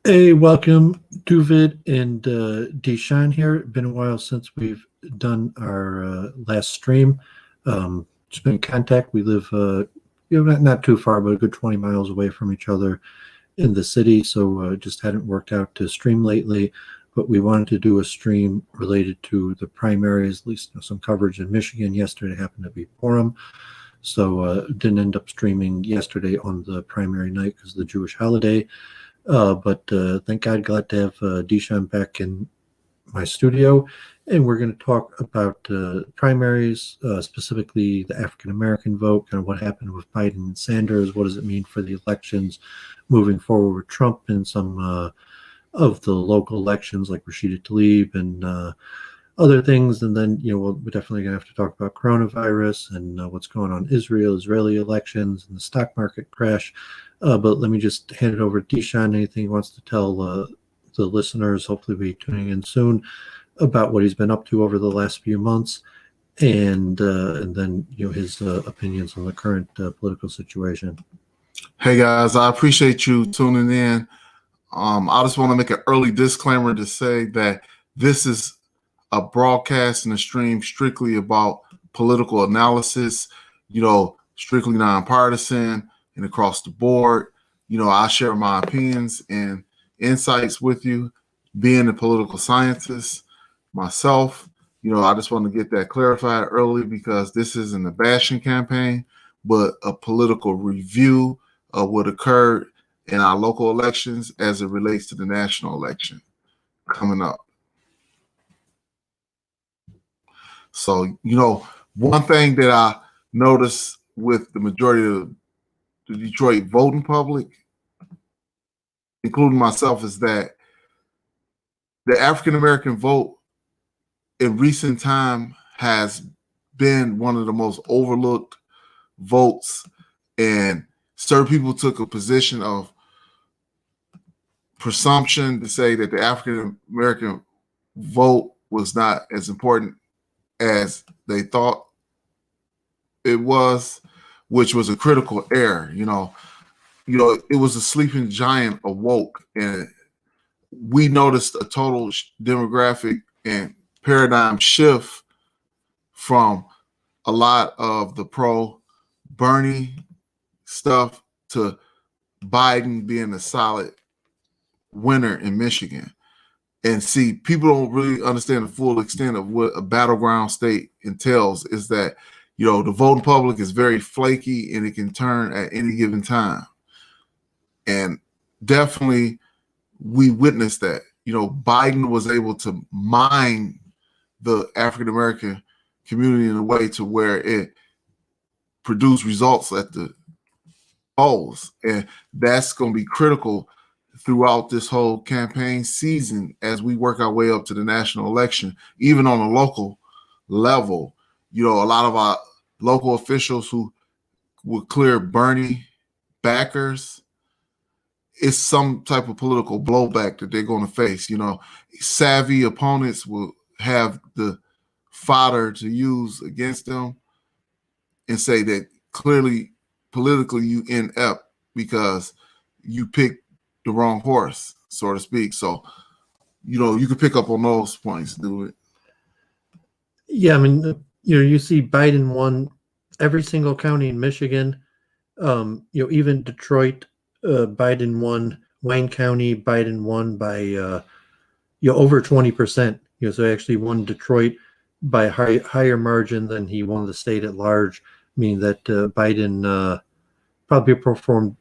Hey, welcome, Duvid and Deshaun here. Been a while since we've done our last stream. Just been in contact. We live, not too far, but a good 20 miles away from each other in the city, so just hadn't worked out to stream lately. But we wanted to do a stream related to the primaries, at least some coverage in Michigan. Yesterday happened to be Purim, so didn't end up streaming yesterday on the primary night because of the Jewish holiday. But thank God, glad to have Deshaun back in my studio. And we're going to talk about primaries, specifically the African American vote, kind of what happened with Biden and Sanders. What does it mean for the elections moving forward with Trump and some of the local elections like Rashida Tlaib and other things. And then, we're definitely going to have to talk about coronavirus and what's going on in Israeli elections and the stock market crash. But let me just hand it over to Deshaun. Anything he wants to tell the listeners, hopefully be tuning in soon, about what he's been up to over the last few months, and then his opinions on the current political situation. Hey guys, I appreciate you tuning in. I just want to make an early disclaimer to say that this is a broadcast and a stream strictly about political analysis, strictly nonpartisan and across the board. I share my opinions and insights with you, being a political scientist myself. I just want to get that clarified early because this isn't a bashing campaign, but a political review of what occurred in our local elections as it relates to the national election coming up. So, one thing that I noticed with the majority of the Detroit voting public, including myself, is that the African-American vote in recent time has been one of the most overlooked votes, and certain people took a position of presumption to say that the African-American vote was not as important as they thought it was, which was a critical error. It was a sleeping giant awoke, and we noticed a total demographic and paradigm shift from a lot of the pro-Bernie stuff to Biden being a solid winner in Michigan. And see, people don't really understand the full extent of what a battleground state entails, is that, the voting public is very flaky and it can turn at any given time. And definitely we witnessed that. Biden was able to mine the African-American community in a way to where it produced results at the polls. And that's going to be critical throughout this whole campaign season as we work our way up to the national election. Even on a local level, a lot of our local officials who would clear Bernie backers, it's some type of political blowback that they're going to face. Savvy opponents will have the fodder to use against them and say that clearly politically you inept because you picked the wrong horse, so to speak. So, you can pick up on those points, do it. Yeah, I mean, you see Biden won every single county in Michigan. Even Detroit, Biden won. Wayne County, Biden won by over 20%. So he actually won Detroit by a higher margin than he won the state at large, meaning that Biden probably performed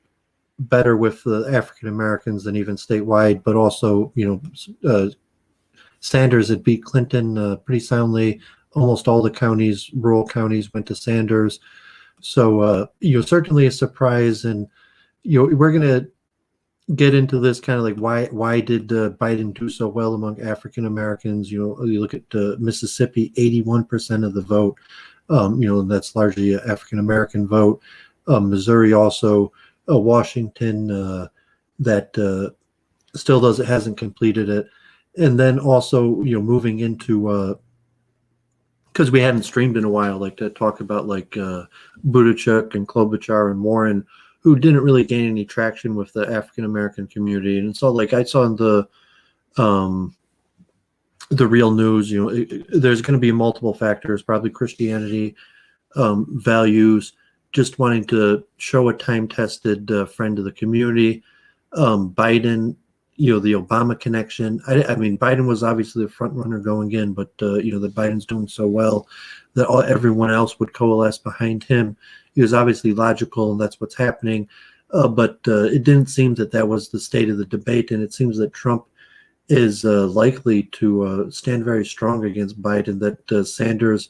better with the African Americans than even statewide. But also, Sanders had beat Clinton pretty soundly. Almost all the counties, rural counties, went to Sanders. So, certainly a surprise. And, we're going to get into this kind of like why did Biden do so well among African Americans? You look at Mississippi, 81% of the vote. That's largely an African American vote. Missouri also, Washington that still hasn't completed it, and then also moving into because we hadn't streamed in a while, like to talk about like Buttigieg and Klobuchar and Warren, who didn't really gain any traction with the African American community. And so, like I saw in the real news, there's going to be multiple factors, probably Christianity, values, just wanting to show a time-tested friend of the community. Biden, the Obama connection. I mean, Biden was obviously the front runner going in, but that Biden's doing so well that everyone else would coalesce behind him. He was obviously logical, and that's what's happening. But it didn't seem that was the state of the debate, and it seems that Trump is likely to stand very strong against Biden, that Sanders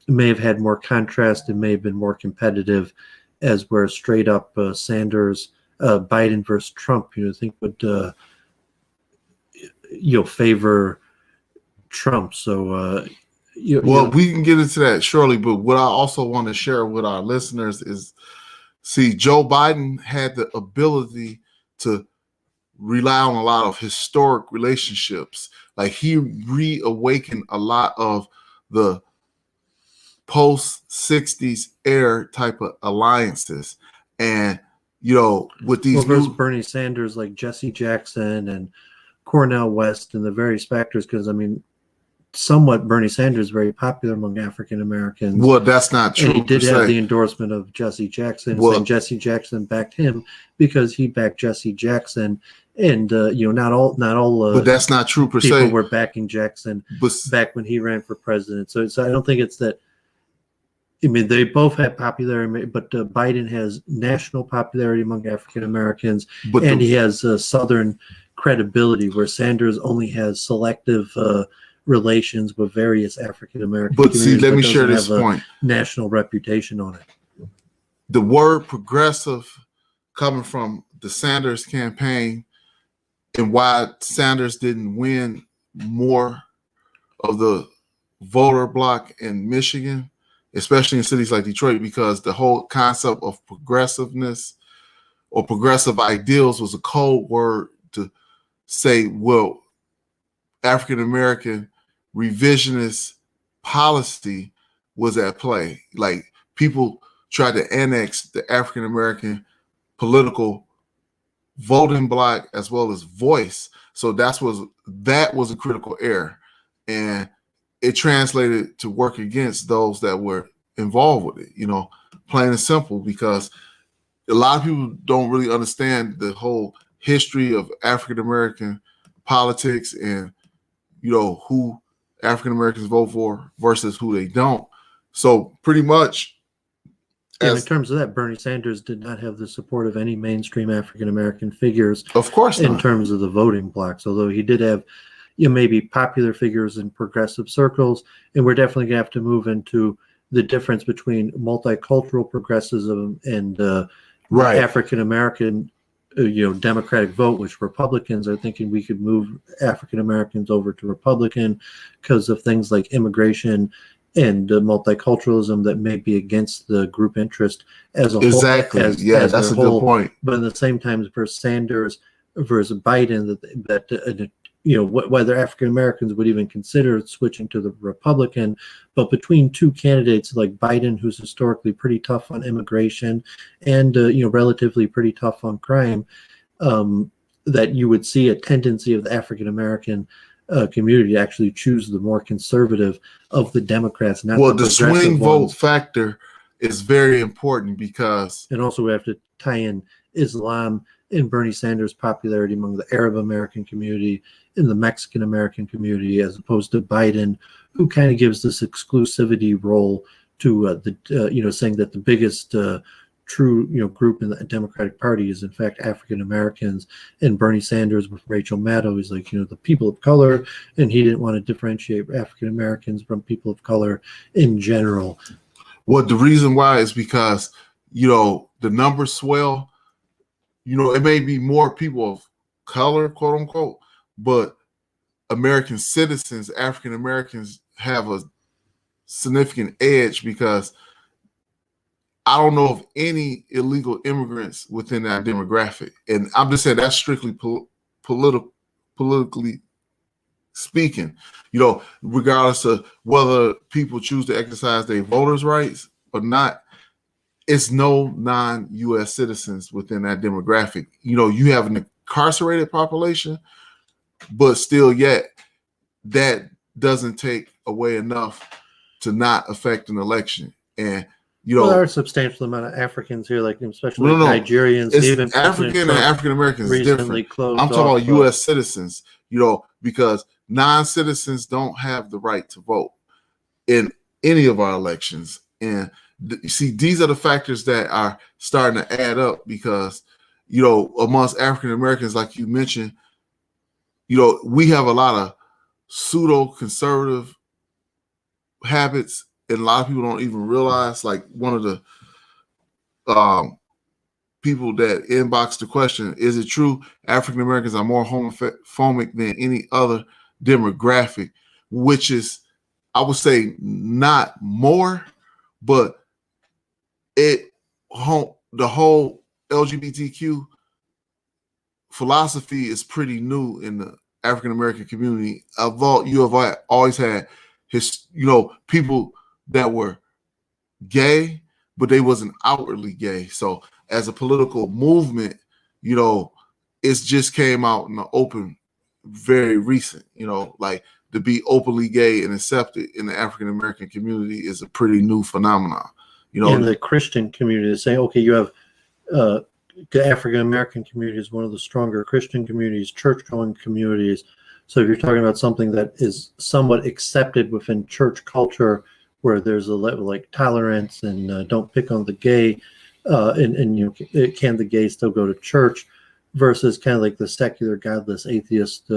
may have had more contrast and may have been more competitive, as where straight up Sanders, Biden versus Trump, I think would favor Trump. So we can get into that shortly, but what I also want to share with our listeners is, see, Joe Biden had the ability to rely on a lot of historic relationships. Like, he reawakened a lot of the post-60s era type of alliances. And, with these versus Bernie Sanders, like Jesse Jackson and Cornel West and the various factors, because, I mean, somewhat Bernie Sanders very popular among African Americans. Well, that's not true. And he did have the endorsement of Jesse Jackson, saying Jesse Jackson backed him because he backed Jesse Jackson. And not all. But that's not true per se. People were backing Jackson back when he ran for president. So I don't think it's that. I mean, they both have popularity, but Biden has national popularity among African Americans, and he has Southern credibility, where Sanders only has selective relations with various African American communities. But see, let me share this point. National reputation on it. The word progressive, coming from the Sanders campaign, and why Sanders didn't win more of the voter bloc in Michigan, especially in cities like Detroit, because the whole concept of progressiveness or progressive ideals was a code word to say, well, African American revisionist policy was at play. Like, people tried to annex the African American political voting bloc as well as voice. So that was a critical error, and it translated to work against those that were involved with it, plain and simple, because a lot of people don't really understand the whole history of African American politics and who African Americans vote for versus who they don't. So pretty much, in terms of that, Bernie Sanders did not have the support of any mainstream African American figures, of course, in terms of the voting blocks. Although he did have, maybe popular figures in progressive circles, and we're definitely gonna have to move into the difference between multicultural progressivism and African American, Democratic vote, which Republicans are thinking we could move African Americans over to Republican because of things like immigration and multiculturalism that may be against the group interest as a whole. Exactly. That's a good point. But at the same time, for Sanders versus Biden, that whether African Americans would even consider switching to the Republican, but between two candidates like Biden, who's historically pretty tough on immigration and relatively pretty tough on crime, that you would see a tendency of the African American community to actually choose the more conservative of the Democrats. Not the swing vote factor is very important, because, and also we have to tie in Islam and Bernie Sanders' popularity among the Arab American community, in the Mexican American community, as opposed to Biden, who kind of gives this exclusivity role to saying that the biggest true group in the Democratic Party is in fact African Americans, and Bernie Sanders with Rachel Maddow is like the people of color, and he didn't want to differentiate African Americans from people of color in general. Well, the reason why is because the numbers swell. It may be more people of color, quote unquote, but American citizens, African Americans, have a significant edge, because I don't know of any illegal immigrants within that demographic. And I'm just saying that's strictly politically speaking, regardless of whether people choose to exercise their voters' rights or not. it's no non-U.S. citizens within that demographic. You have an incarcerated population, but still yet that doesn't take away enough to not affect an election. And well, there are a substantial amount of Africans here, like especially Nigerians, it's even African and African Americans is different. I'm talking about U.S. citizens, because non-citizens don't have the right to vote in any of our elections. And you see, these are the factors that are starting to add up because, amongst African Americans, like you mentioned, we have a lot of pseudo-conservative habits, and a lot of people don't even realize. Like one of the people that inboxed the question, is it true African Americans are more homophobic than any other demographic? Which is, I would say, not more, but the whole LGBTQ philosophy is pretty new in the African American community. Although you have always had people that were gay, but they wasn't outwardly gay. So as a political movement, it's just came out in the open, very recent. Like to be openly gay and accepted in the African American community is a pretty new phenomenon. In the Christian community, to say, okay, you have the African American community is one of the stronger Christian communities, church-going communities. So if you're talking about something that is somewhat accepted within church culture, where there's a level like tolerance and don't pick on the gay, and can the gay still go to church, versus kind of like the secular, godless, atheist,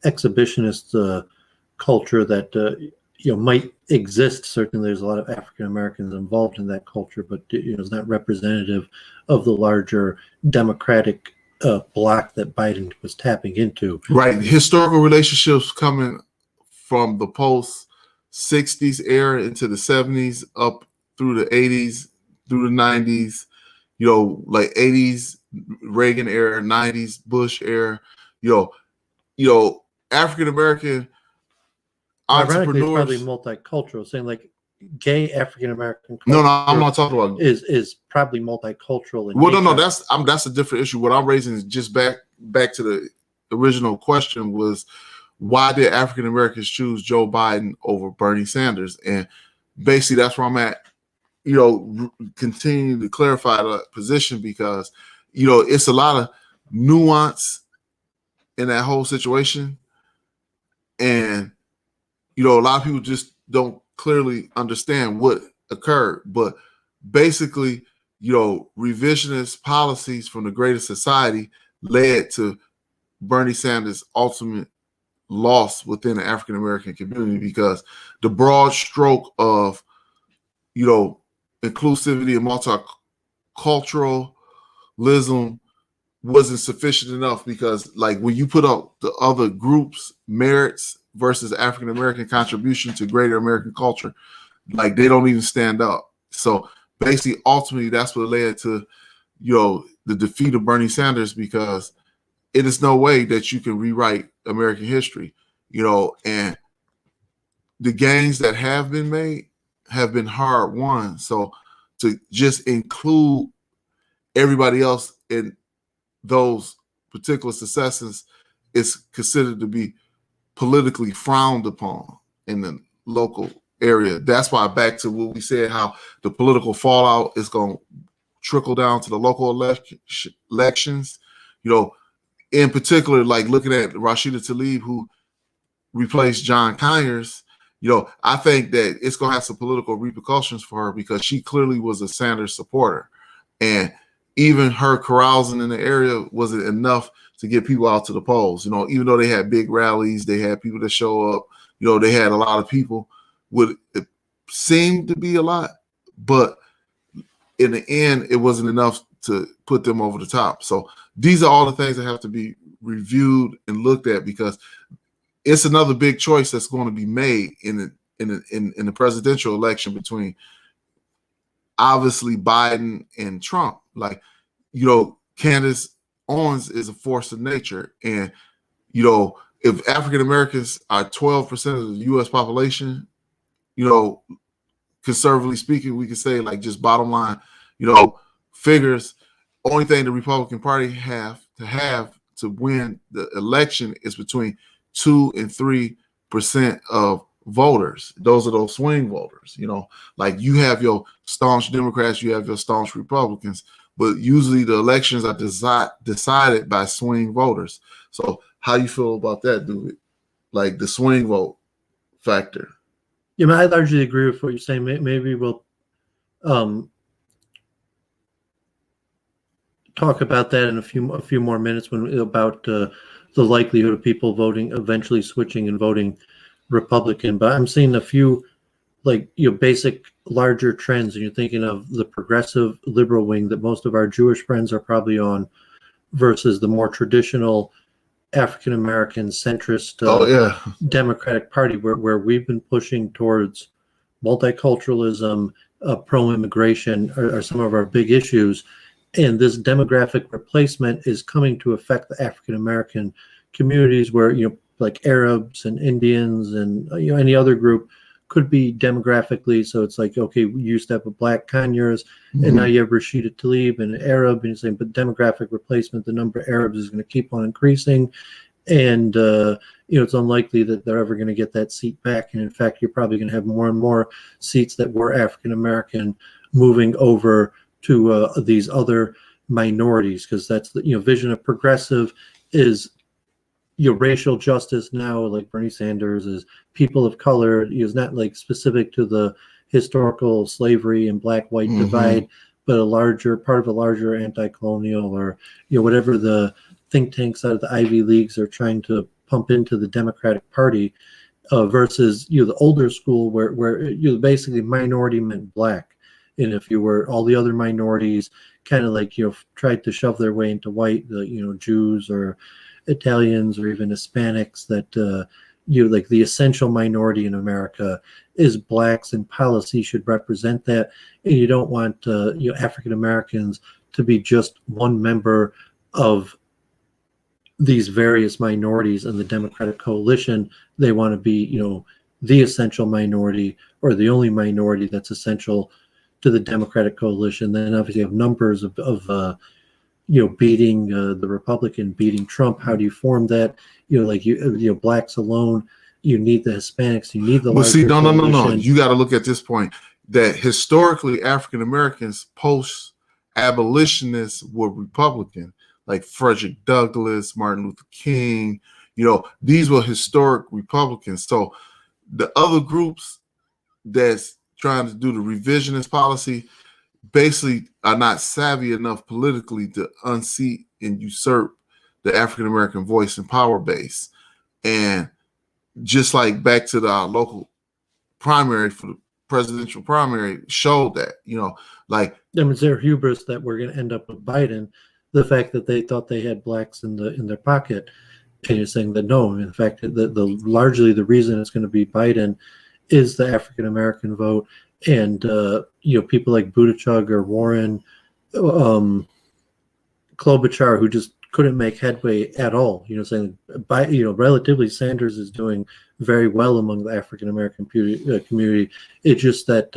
exhibitionist culture that might exist. Certainly, there's a lot of African Americans involved in that culture, but it's not representative of the larger democratic bloc that Biden was tapping into. Right, historical relationships coming from the post-60s era into the 70s, up through the 80s, through the 90s. Like 80s Reagan era, 90s Bush era. African American entrepreneurs. Ironically, it's probably multicultural. Saying like gay African American. No, I'm not talking about. Is probably multicultural. No, that's a different issue. What I'm raising is just back to the original question was, why did African Americans choose Joe Biden over Bernie Sanders? And basically, that's where I'm at. Continue to clarify the position because it's a lot of nuance in that whole situation, and a lot of people just don't clearly understand what occurred. But basically, revisionist policies from the greater society led to Bernie Sanders' ultimate loss within the African American community, because the broad stroke of inclusivity and multiculturalism wasn't sufficient enough, because like when you put up the other groups' merits versus African American contribution to greater American culture, like they don't even stand up. So basically, ultimately, that's what led to the defeat of Bernie Sanders, because it is no way that you can rewrite American history, and the gains that have been made have been hard won. So to just include everybody else in those particular successes is considered to be politically frowned upon in the local area. That's why, back to what we said, how the political fallout is going to trickle down to the local elections. In particular, like looking at Rashida Tlaib, who replaced John Conyers, I think that it's going to have some political repercussions for her, because she clearly was a Sanders supporter. And even her carousing in the area wasn't enough to get people out to the polls. Even though they had big rallies, they had people that show up, they had a lot of people. It seemed to be a lot, but in the end, it wasn't enough to put them over the top. So these are all the things that have to be reviewed and looked at, because it's another big choice that's going to be made in the presidential election between obviously Biden and Trump. Like, Candace Owens is a force of nature. And, if African Americans are 12% of the U.S. population, conservatively speaking, we could say, like, just bottom line, figures. Only thing the Republican Party have to win the election is between 2 and 3% of voters. Those are those swing voters. Like you have your staunch Democrats, you have your staunch Republicans, but usually the elections are decided by swing voters. So how you feel about that, dude? Like the swing vote factor? Yeah, I largely agree with what you're saying. Maybe we'll talk about that in a few more minutes about the likelihood of people eventually switching and voting Republican. But I'm seeing a few basic larger trends, and you're thinking of the progressive liberal wing that most of our Jewish friends are probably on, versus the more traditional African American centrist Democratic Party, where we've been pushing towards multiculturalism, pro-immigration are some of our big issues. And this demographic replacement is coming to affect the African American communities, where like Arabs and Indians and any other group could be demographically. So it's like, okay, we used to have a black Conyers, and now you have Rashida Tlaib and Arab, and you're saying, but demographic replacement, the number of Arabs is going to keep on increasing, and it's unlikely that they're ever going to get that seat back. And in fact, you're probably going to have more and more seats that were African American moving over to these other minorities, because that's the vision of progressive is racial justice now, like Bernie Sanders, is people of color, is not like specific to the historical slavery and black-white divide, but a larger part of a larger anti-colonial, or whatever the think tanks out of the Ivy Leagues are trying to pump into the Democratic Party, versus the older school where basically minority meant black. And if you were all the other minorities kind of like tried to shove their way into white, Jews or Italians or even Hispanics, that like the essential minority in America is blacks, and policy should represent that. And you don't want African Americans to be just one member of these various minorities in the Democratic coalition. They want to be the essential minority, or the only minority that's essential to the Democratic coalition. Then obviously you have numbers of beating the Republican, beating Trump. How do you form that? Blacks alone. You need the Hispanics. You need the. But see, no. You got to look at this point that historically African Americans post abolitionists were Republican, like Frederick Douglass, Martin Luther King. These were historic Republicans. So the other groups that's trying to do the revisionist policy basically are not savvy enough politically to unseat and usurp the African American voice and power base. And just like back to our local primary for the presidential primary showed that, it's their hubris that we're going to end up with Biden. The fact that they thought they had blacks in their pocket, and you're saying that no, in fact, the largely the reason it's going to be Biden is the African American vote, and people like Buttigieg or Warren, Klobuchar, who just couldn't make headway at all. Saying relatively Sanders is doing very well among the African American community. It's just that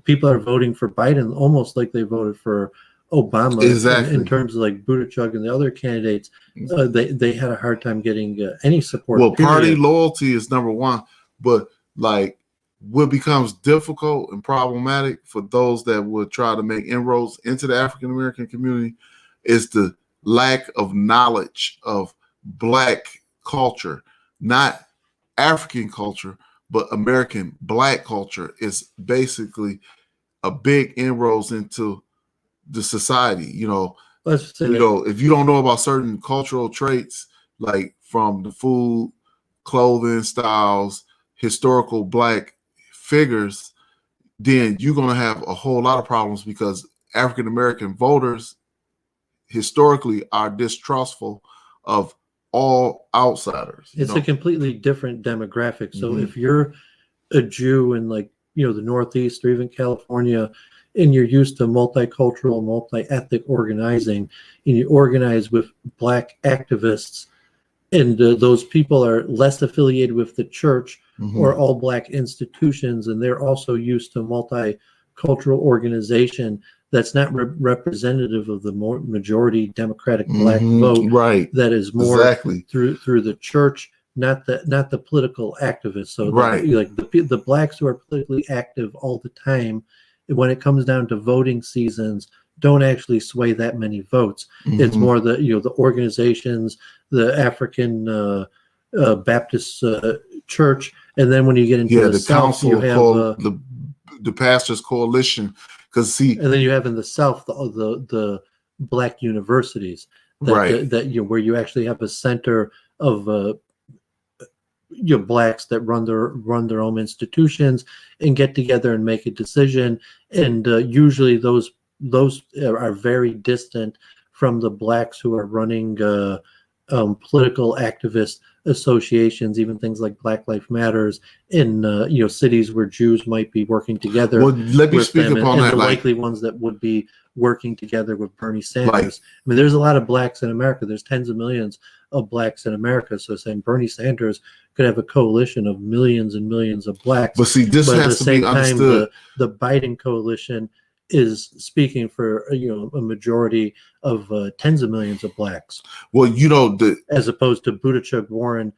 people are voting for Biden almost like they voted for Obama. Exactly. In terms of like Buttigieg and the other candidates, they had a hard time getting any support. Well, party loyalty is number one, but what becomes difficult and problematic for those that would try to make inroads into the African American community is the lack of knowledge of Black culture, not African culture, but American Black culture is basically a big inroads into the society. Let's say if you don't know about certain cultural traits, like from the food, clothing styles, historical Black figures, then you're going to have a whole lot of problems, because African American voters historically are distrustful of all outsiders. It's a completely different demographic. So if you're a Jew in the Northeast or even California, and you're used to multicultural, multi-ethnic organizing, and you organize with Black activists, and those people are less affiliated with the church or all Black institutions, and they're also used to cultural organization that's not representative of the majority Democratic black vote, right? That is more Exactly. through the church, not the political activists. So Right. like the blacks who are politically active all the time, when it comes down to voting seasons, don't actually sway that many votes. It's more the the organizations, the African Baptist church, and then when you get into the South, council, you have the pastors coalition, because see, and then you have in the South the black universities that that where you actually have a center of blacks that run their own institutions and get together and make a decision, and usually those are very distant from the blacks who are running political activist associations, even things like Black Lives Matters in cities where Jews might be working together. Well, let me speak upon and that. The likely ones that would be working together with Bernie Sanders. I mean, there's a lot of blacks in America. There's tens of millions of blacks in America. So saying Bernie Sanders could have a coalition of millions and millions of blacks. But see, this has to be understood. The Biden coalition is speaking for a majority of tens of millions of blacks. Well, as opposed to Buttigieg, Warren,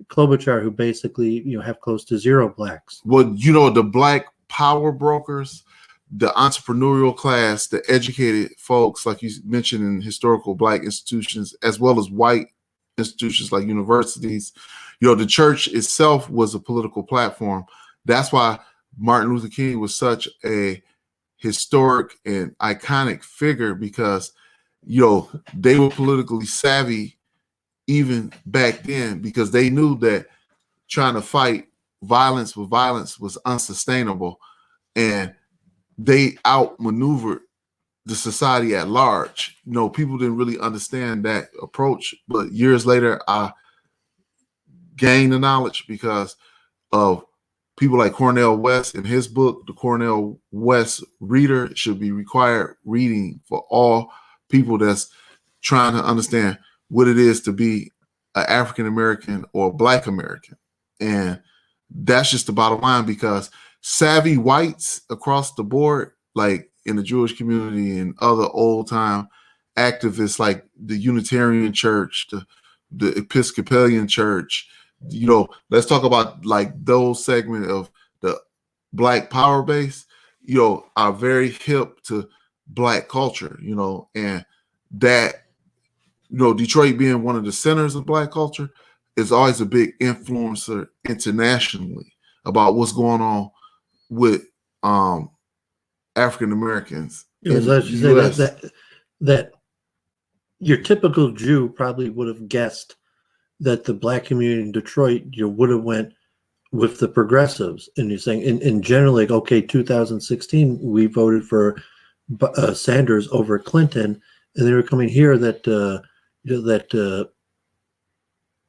Klobuchar, who basically have close to zero blacks. Well, the black power brokers, the entrepreneurial class, the educated folks, like you mentioned, in historical black institutions, as well as white institutions like universities. The church itself was a political platform. That's why Martin Luther King was such a historic and iconic figure, because they were politically savvy even back then, because they knew that trying to fight violence with violence was unsustainable, and they outmaneuvered the society at large. People didn't really understand that approach, but years later I gained the knowledge because of people like Cornel West. In his book, The Cornel West Reader, should be required reading for all people that's trying to understand what it is to be an African American or a Black American. And that's just the bottom line, because savvy whites across the board, like in the Jewish community and other old time activists like the Unitarian Church, the Episcopalian Church, let's talk about like those segment of the black power base, are very hip to black culture, and that, Detroit being one of the centers of black culture is always a big influencer internationally about what's going on with African Americans. That your typical Jew probably would have guessed that the black community in Detroit would have went with the progressives, and you're saying in generally, okay, 2016 we voted for Sanders over Clinton, and they were coming here that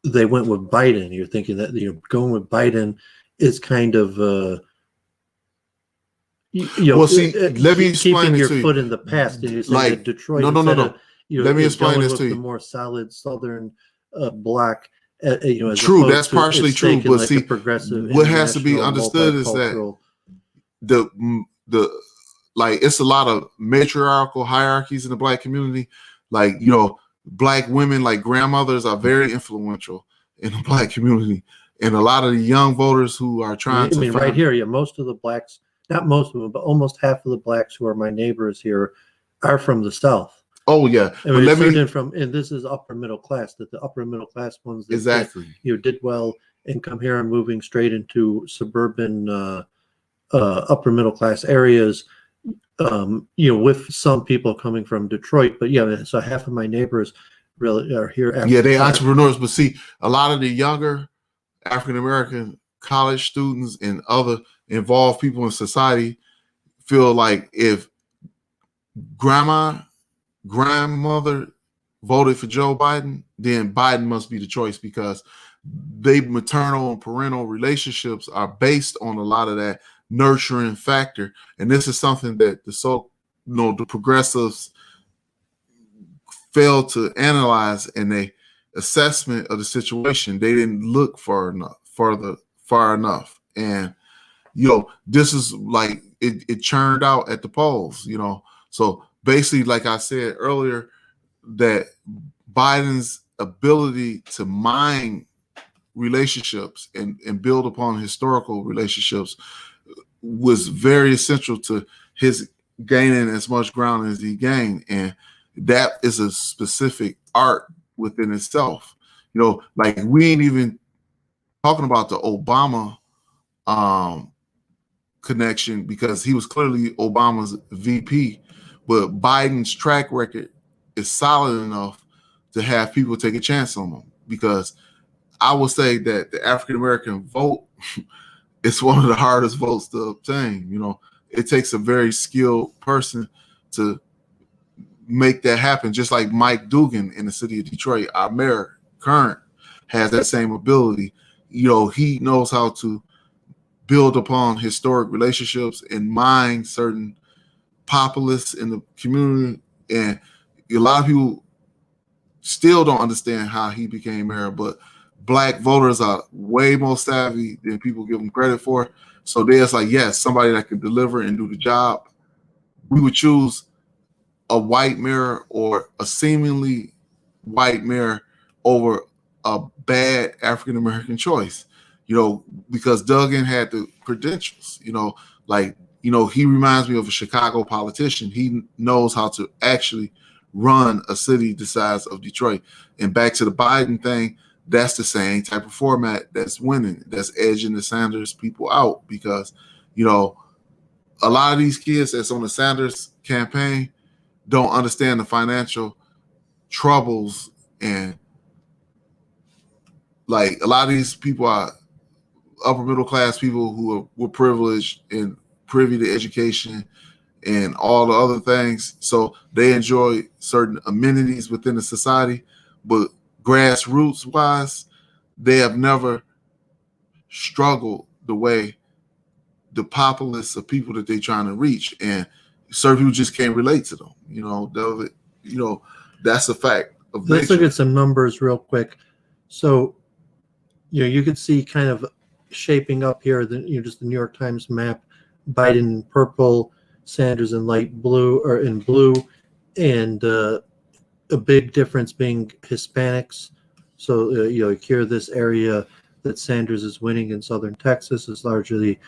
they went with Biden. You're thinking that going with Biden is kind of well, see, let me explain keeping it your to you. foot in the past, and you're saying Like, that Detroit. no. Let me explain this to you. The more solid Southern block. True, that's partially true, but like see, progressive, what has to be understood is that the like, it's a lot of matriarchal hierarchies in the black community. Like, black women, like grandmothers, are very influential in the black community, and a lot of the young voters who are trying to right here, most of the blacks, not most of them, but almost half of the blacks who are my neighbors here are from the South. Oh yeah, and this is upper middle class. That the upper middle class ones that exactly did well and come here and moving straight into suburban upper middle class areas. With some people coming from Detroit, but so half of my neighbors really are here. They entrepreneurs, but see, a lot of the younger African American college students and other involved people in society feel like if grandmother voted for Joe Biden, then Biden must be the choice, because they maternal and parental relationships are based on a lot of that nurturing factor. And this is something that the progressives failed to analyze in a assessment of the situation. They didn't look far enough. And this is like it churned out at the polls, So basically, like I said earlier, that Biden's ability to mine relationships and build upon historical relationships was very essential to his gaining as much ground as he gained. And that is a specific art within itself. Like we ain't even talking about the Obama connection, because he was clearly Obama's VP, but Biden's track record is solid enough to have people take a chance on him, because I would say that the African-American vote is one of the hardest votes to obtain. It takes a very skilled person to make that happen, just like Mike Dugan in the city of Detroit, our mayor current, has that same ability. He knows how to build upon historic relationships and mine certain populists in the community. And a lot of people still don't understand how he became mayor, but Black voters are way more savvy than people give them credit for. So there's like, yes, somebody that can deliver and do the job. We would choose a white mayor or a seemingly white mayor over a bad African-American choice, because Duggan had the credentials, he reminds me of a Chicago politician. He knows how to actually run a city the size of Detroit. And back to the Biden thing, that's the same type of format that's winning, that's edging the Sanders people out, because, a lot of these kids that's on the Sanders campaign don't understand the financial troubles, and like a lot of these people are upper middle class people who were privileged and privy to education and all the other things. So they enjoy certain amenities within the society, but grassroots wise, they have never struggled the way the populace of people that they're trying to reach, and certain people just can't relate to them. That's a fact of Let's nature. look at some numbers real quick. So, you could see kind of shaping up here, just the New York Times map, Biden in purple, Sanders in light blue, or in blue, and a big difference being Hispanics. So, here, this area that Sanders is winning in southern Texas is largely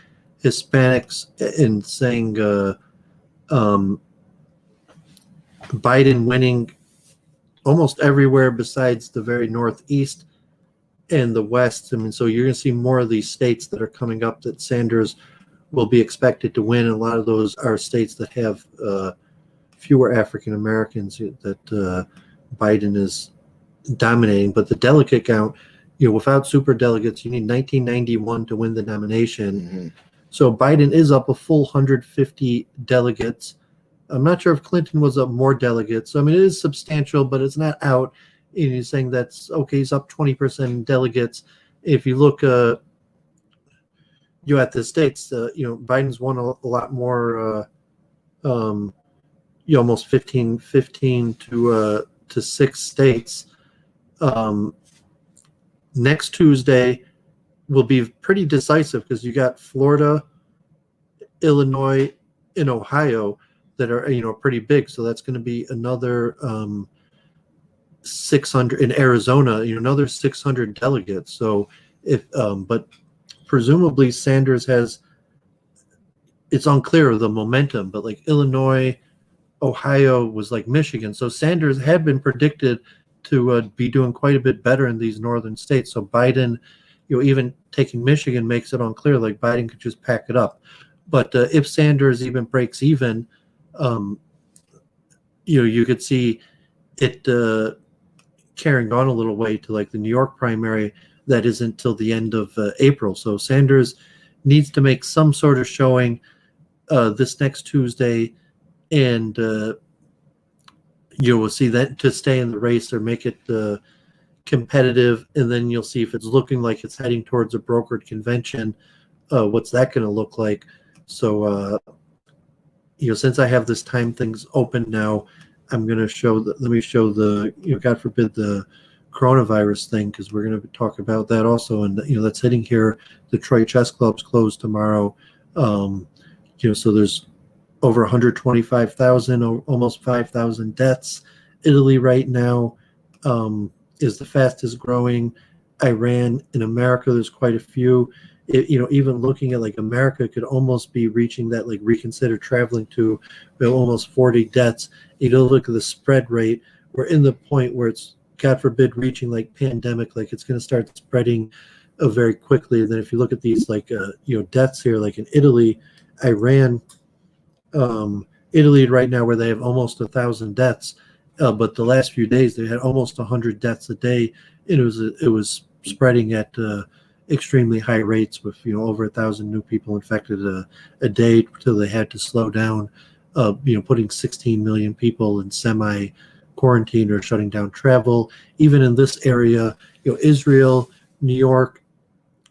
Hispanics, and saying Biden winning almost everywhere besides the very northeast and the west. I mean, so you're going to see more of these states that are coming up that Sanders will be expected to win. And a lot of those are states that have fewer African Americans that Biden is dominating. But the delegate count, without super delegates, you need 1991 to win the nomination. Mm-hmm. So Biden is up a full 150 delegates. I'm not sure if Clinton was up more delegates. So, I mean, it is substantial, but it's not out. And he's saying that's okay. He's up 20% in delegates. If you look, at the states, Biden's won a lot more. Almost 15 to 6 states. Next Tuesday will be pretty decisive, because you got Florida, Illinois, and Ohio that are pretty big. So that's going to be another 600 in Arizona, another 600 delegates. So but presumably Sanders has, it's unclear of the momentum, but like Illinois, Ohio was like Michigan. So Sanders had been predicted to be doing quite a bit better in these northern states. So Biden, even taking Michigan makes it unclear, like Biden could just pack it up. But if Sanders even breaks even, you could see it carrying on a little way to like the New York primary that isn't till the end of April. So Sanders needs to make some sort of showing this next Tuesday, and you will see that to stay in the race or make it competitive, and then you'll see if it's looking like it's heading towards a brokered convention. What's that going to look like? So, since I have this time things open now, I'm going to show let me show the, God forbid, the coronavirus thing, because we're going to talk about that also. And, that's hitting here. Detroit Chess Club's closed tomorrow. So there's over 125,000, almost 5,000 deaths. Italy right now is the fastest growing. Iran, in America, there's quite a few. Even looking at like America could almost be reaching that, like reconsider traveling to almost 40 deaths. Look at the spread rate. We're in the point where it's, God forbid, reaching like pandemic, like it's going to start spreading very quickly. And then if you look at these like deaths here, like in Italy, Iran, Italy right now, where they have almost 1,000 deaths, but the last few days they had almost 100 deaths a day. It was spreading at extremely high rates with over 1,000 new people infected a day, until they had to slow down, putting 16 million people in semi quarantine or shutting down travel. Even in this area, Israel, New York,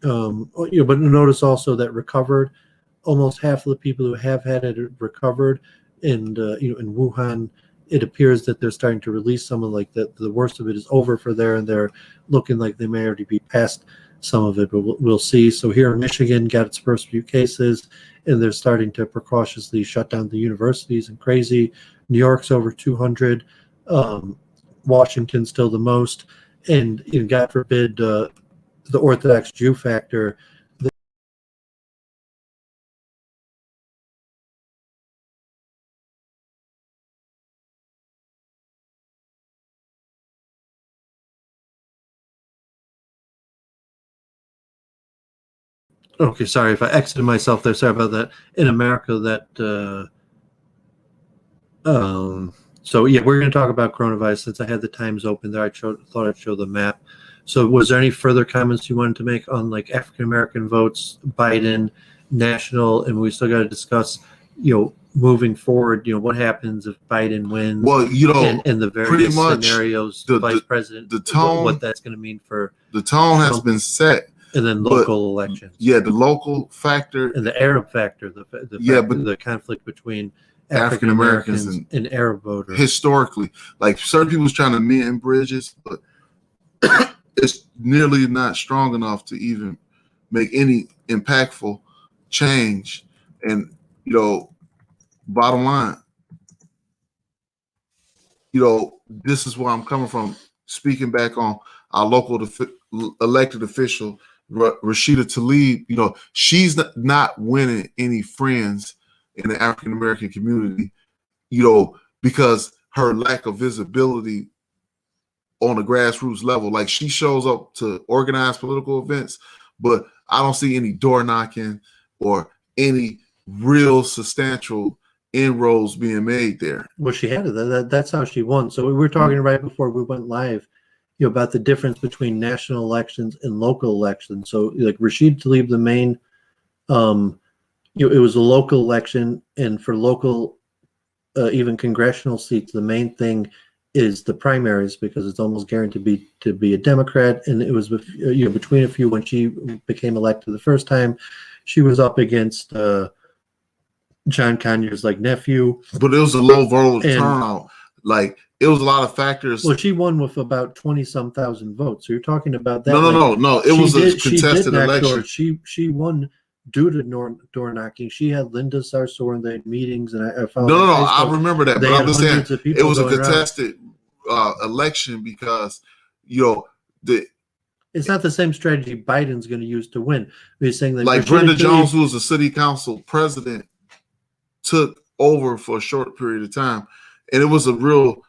but notice also that recovered. Almost half of the people who have had it recovered, and in Wuhan, it appears that they're starting to release some of like that. The worst of it is over for there, and they're looking like they may already be past some of it, but we'll see. So here in Michigan, got its first few cases, and they're starting to precautiously shut down the universities and crazy. New York's over 200, Washington still the most, and God forbid the Orthodox Jew factor. Okay, sorry if I exited myself there. Sorry about that. In America, so yeah, we're going to talk about coronavirus. Since I had the times open there, thought I'd show the map. So was there any further comments you wanted to make on like African American votes, Biden, national, and we still got to discuss, moving forward, what happens if Biden wins? Well, and the various scenarios, the vice president, the tone, what that's going to mean for the tone Trump, has been set. And then local elections. Yeah, the local factor. And the Arab factor, the conflict between African Americans and Arab voters. Historically, like certain people's trying to mend bridges, but it's nearly not strong enough to even make any impactful change. And, bottom line, this is where I'm coming from, speaking back on our local elected official, Rashida Tlaib. She's not winning any friends in the African American community, because her lack of visibility on a grassroots level. Like, she shows up to organize political events, but I don't see any door knocking or any real substantial inroads being made there. Well, she had it. That's how she won. So we were talking right before we went live, about the difference between national elections and local elections. So like Rashida Tlaib, the main, it was a local election, and for local, even congressional seats, the main thing is the primaries, because it's almost guaranteed to be a Democrat. And it was between a few. When she became elected the first time, she was up against John Conyers' nephew. But it was a low voter turnout. Like, it was a lot of factors. Well, she won with about 20-some thousand votes. So you're talking about that. No. It was a contested election. She won due to door knocking. She had Linda Sarsour, and they had meetings, and I found. No. I remember that. But I'm just saying it was a contested election, because it's not the same strategy Biden's going to use to win. He's saying like Brenda Jones, who was the city council president, took over for a short period of time, and it was a real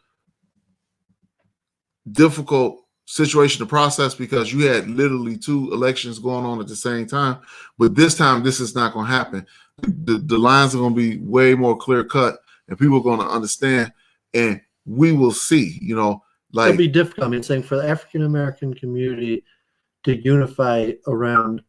difficult situation to process, because you had literally two elections going on at the same time. But this time, this is not going to happen. The lines are going to be way more clear cut, and people are going to understand, and we will see. It'll be difficult. I mean, saying for the African American community to unify around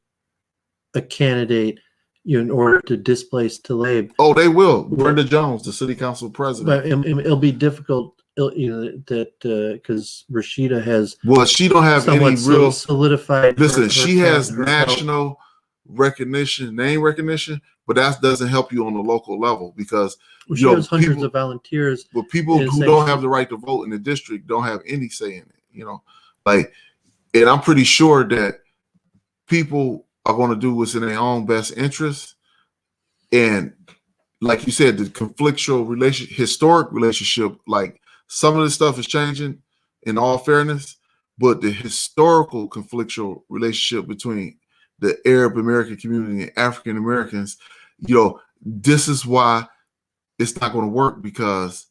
a candidate, in order to displace Tlaib. Oh, they will. Brenda Jones, the city council president. But it'll be difficult. Because Rashida has. Well, she don't have any real solidified. Listen, she has national recognition, name recognition, but that doesn't help you on the local level, because she has hundreds of volunteers. But people who don't have the right to vote in the district don't have any say in it. And I'm pretty sure that people are going to do what's in their own best interest, and like you said, the conflictual historic relationship, like some of this stuff is changing in all fairness, but the historical conflictual relationship between the Arab American community and African Americans, this is why it's not going to work, because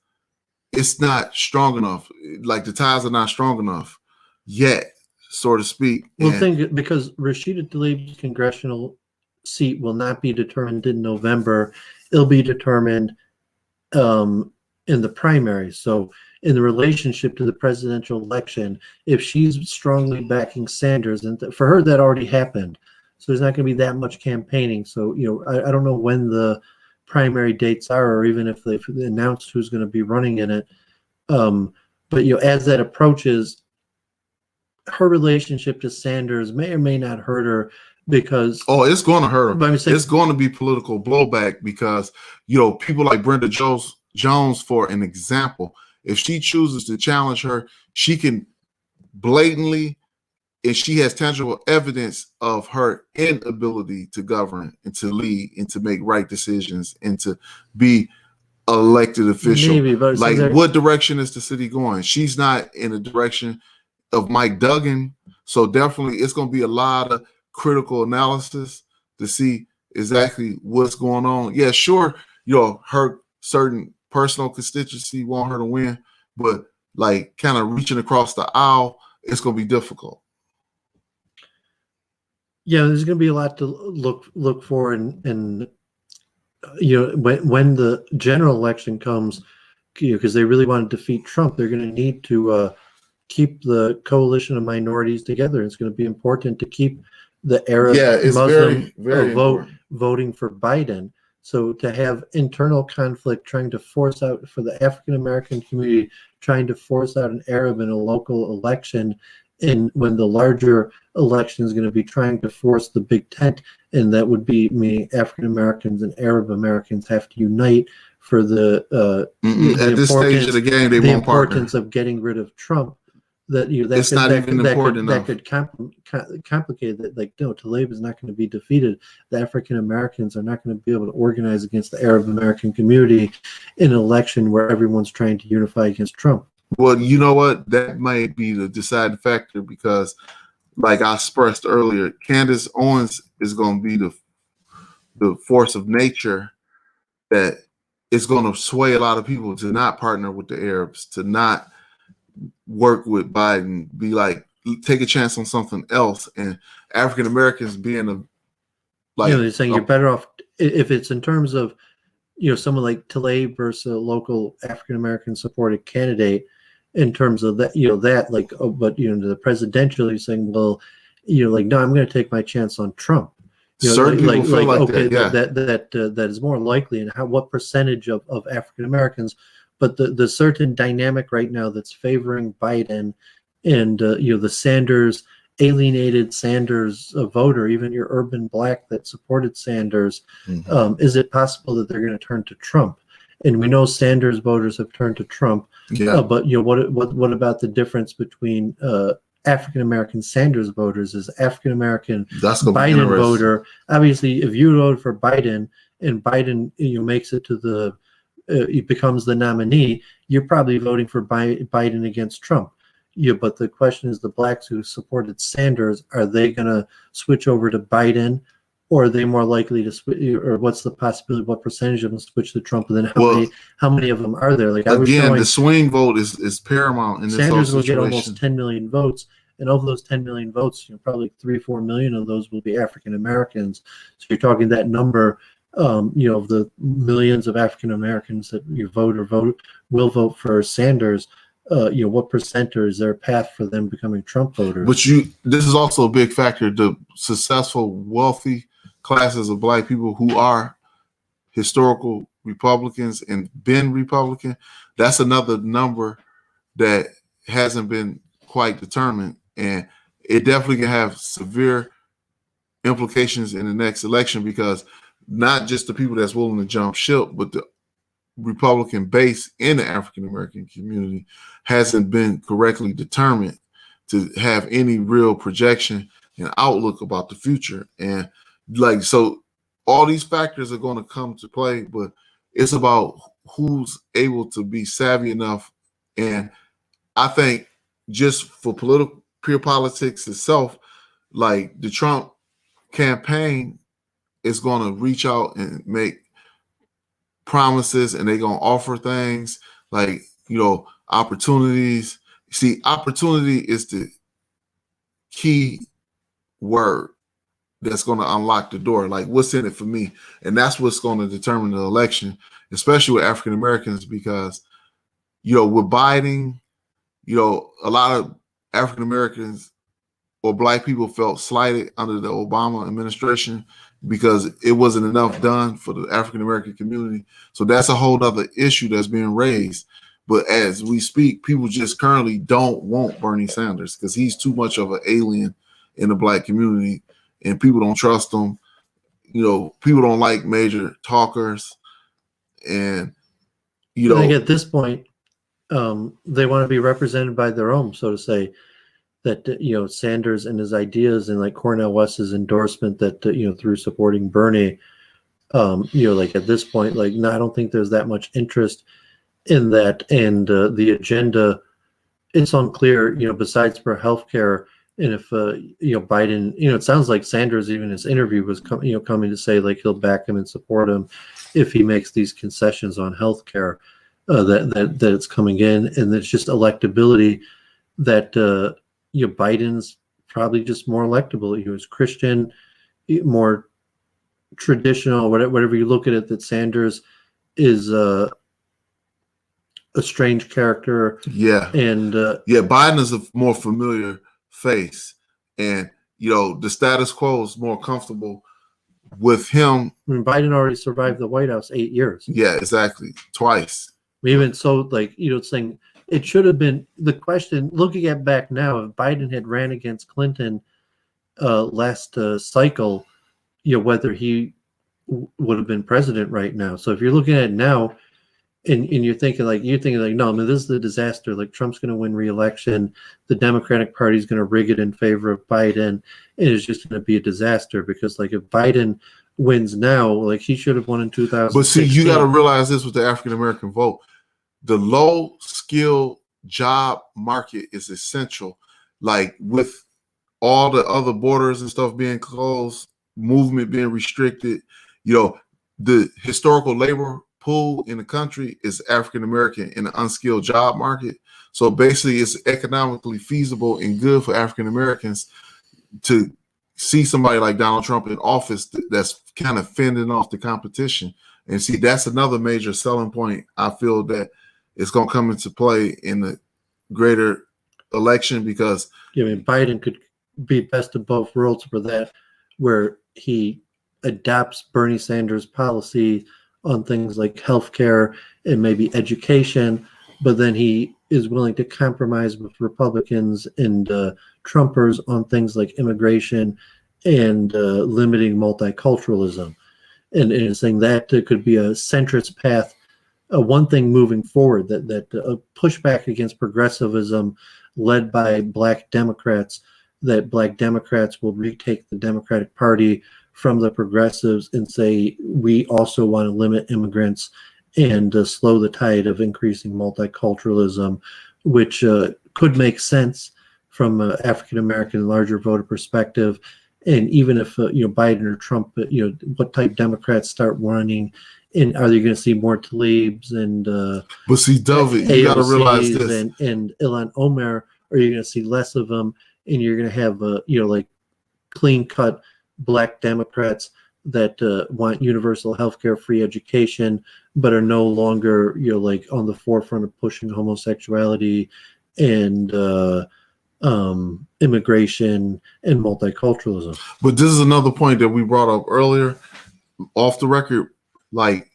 it's not strong enough. Like the ties are not strong enough yet, so to speak. Well, think because Rashida Tlaib's congressional seat will not be determined in November. It'll be determined in the primary. So in the relationship to the presidential election, if she's strongly backing Sanders, and for her that already happened, so there's not going to be that much campaigning. So I don't know when the primary dates are, or even if they've announced who's going to be running in it. But as that approaches, her relationship to Sanders may or may not hurt her, because it's going to hurt her. Saying, it's going to be political blowback, because people like Brenda Jones, for an example, if she chooses to challenge her, she can blatantly, and she has tangible evidence of her inability to govern and to lead and to make right decisions and to be elected official. Maybe, but like, what direction is the city going? She's not in the direction of Mike Duggan. So definitely it's going to be a lot of critical analysis to see exactly what's going on. Yeah, sure, her certain personal constituency want her to win, but like kind of reaching across the aisle, it's going to be difficult. Yeah, there's going to be a lot to look for, and when the general election comes, because they really want to defeat Trump, they're going to need to keep the coalition of minorities together. It's going to be important to keep the Arab Muslim voting for Biden. So to have internal conflict trying to force out, for the African American community, trying to force out an Arab in a local election, and when the larger election is going to be trying to force the big tent, and that would be African Americans and Arab Americans have to unite for the at this stage of the game, they won't partner. Importance of getting rid of Trump. It's not even important enough. That could complicate that. Like, no, Tlaib is not going to be defeated. The African Americans are not going to be able to organize against the Arab American community in an election where everyone's trying to unify against Trump. Well, you know what? That might be the deciding factor, because, like I expressed earlier, Candace Owens is going to be the force of nature that is going to sway a lot of people to not partner with the Arabs, to not work with Biden, be like, take a chance on something else. And African Americans being they're saying you're better off if it's in terms of someone like Tlaib versus a local African American supported candidate. In terms of that, but the presidential, you're saying, well, no, I'm going to take my chance on Trump. Certain people feel like that, yeah. That is more likely, and what percentage of African Americans. But the certain dynamic right now that's favoring Biden, and the Sanders, alienated Sanders voter, even your urban black that supported Sanders, is it possible that they're going to turn to Trump? And we know Sanders voters have turned to Trump. Yeah. But what about the difference between African American Sanders voters as African American Biden voter? Obviously, if you vote for Biden and Biden makes it to he becomes the nominee, you're probably voting for Biden against Trump. But the question is, the blacks who supported Sanders, are they going to switch over to Biden? Or are they more likely to switch? Or what's the possibility? What percentage of them switch to Trump? And then how many of them are there? Like, again, the swing vote is paramount in this Sanders will get almost 10 million votes, and of those 10 million votes, probably 3-4 million of those will be African Americans. So you're talking that number, of the millions of African Americans that will vote for Sanders. What percent, or is there a path for them becoming Trump voters? But this is also a big factor. The successful, wealthy classes of black people who are historical Republicans and been Republican, that's another number that hasn't been quite determined. And it definitely can have severe implications in the next election, because not just the people that's willing to jump ship, but the Republican base in the African American community hasn't been correctly determined to have any real projection and outlook about the future. And so all these factors are going to come to play, but it's about who's able to be savvy enough. And I think just for pure politics itself, like the Trump campaign is going to reach out and make promises, and they're going to offer things like, opportunities. See, opportunity is the key word that's going to unlock the door. Like, what's in it for me? And that's what's going to determine the election, especially with African Americans, because, with Biden, a lot of African Americans or Black people felt slighted under the Obama administration because it wasn't enough done for the African American community. So that's a whole other issue that's being raised. But as we speak, people just currently don't want Bernie Sanders because he's too much of an alien in the Black community, and people don't trust him. People don't like major talkers, and I think at this point, they want to be represented by their own, so to say. That Sanders and his ideas, and like Cornel West's endorsement that through supporting Bernie, like at this point, like no, I don't think there's that much interest in that, and the agenda, it's unclear. Besides for healthcare, and if Biden, it sounds like Sanders, even his interview was coming to say like he'll back him and support him if he makes these concessions on healthcare, that it's coming in, and it's just electability that. Biden's probably just more electable. He was Christian, more traditional, whatever you look at it, that Sanders is a strange character. Yeah. And Biden is a more familiar face. And, the status quo is more comfortable with him. I mean, Biden already survived the White House 8 years. Yeah, exactly. Twice. Even so, like, saying, it should have been the question, looking at back now, if Biden had ran against Clinton last cycle, whether he would have been president right now. So if you're looking at it now and you're thinking like, no, I mean, this is a disaster. Like Trump's going to win re-election. The Democratic Party is going to rig it in favor of Biden. And it's just going to be a disaster because like if Biden wins now, like he should have won in 2000. But see, you got to realize this with the African-American vote. The low skill job market is essential. Like with all the other borders and stuff being closed, movement being restricted, the historical labor pool in the country is African American in the unskilled job market. So basically it's economically feasible and good for African Americans to see somebody like Donald Trump in office that's kind of fending off the competition. And see, that's another major selling point. I feel that it's going to come into play in the greater election because Biden could be best of both worlds for that, where he adapts Bernie Sanders' policy on things like healthcare and maybe education, but then he is willing to compromise with Republicans and Trumpers on things like immigration and limiting multiculturalism, and saying that could be a centrist path. One thing moving forward that pushback against progressivism led by Black Democrats, that Black Democrats will retake the Democratic Party from the progressives and say, we also want to limit immigrants and slow the tide of increasing multiculturalism, which could make sense from an African-American larger voter perspective. And even if, Biden or Trump, what type Democrats start running, and are you going to see more Tlaibs and but see, David, you got to realize this, and Ilhan Omar, or you're going to see less of them, and you're going to have like clean cut Black Democrats that want universal healthcare, free education, but are no longer like on the forefront of pushing homosexuality and immigration and multiculturalism. But this is another point that we brought up earlier off the record. Like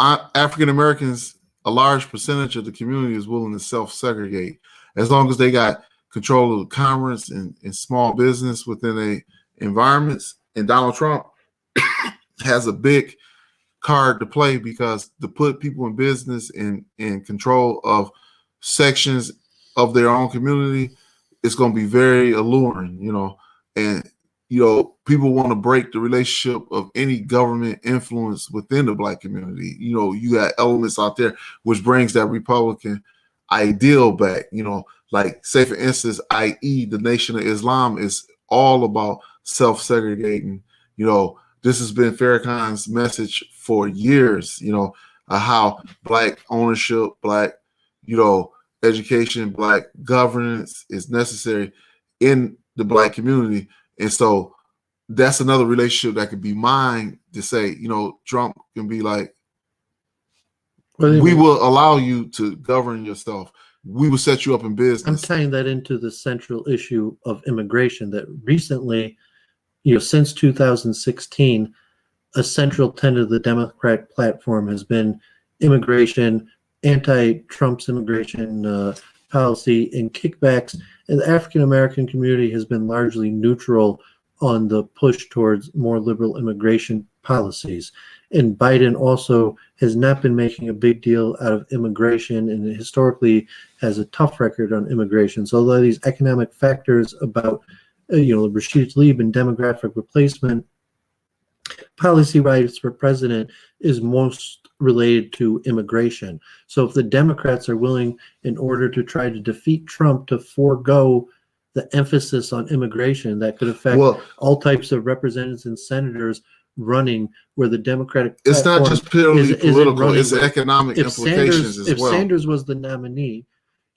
African Americans, a large percentage of the community is willing to self-segregate as long as they got control of commerce and small business within their environments. And Donald Trump has a big card to play because to put people in business and in control of sections of their own community, it's going to be very alluring, and people want to break the relationship of any government influence within the Black community. You got elements out there which brings that Republican ideal back. Like say for instance, i.e. the Nation of Islam is all about self-segregating. This has been Farrakhan's message for years. How Black ownership, Black, education, Black governance is necessary in the Black community. And so that's another relationship that could be mine to say, Trump can be like, we will allow you to govern yourself. We will set you up in business. I'm tying that into the central issue of immigration that recently, since 2016, a central tenet of the Democratic platform has been immigration, anti-Trump's immigration policy, and kickbacks. And the African-American community has been largely neutral on the push towards more liberal immigration policies. And Biden also has not been making a big deal out of immigration and historically has a tough record on immigration. So a lot of these economic factors about, Rashida Tlaib and demographic replacement policy rights for president is most related to immigration. So if the Democrats are willing, in order to try to defeat Trump, to forego the emphasis on immigration, that could affect all types of representatives and senators running where the Democratic it's not just purely political, it's economic implications as well. If Sanders was the nominee,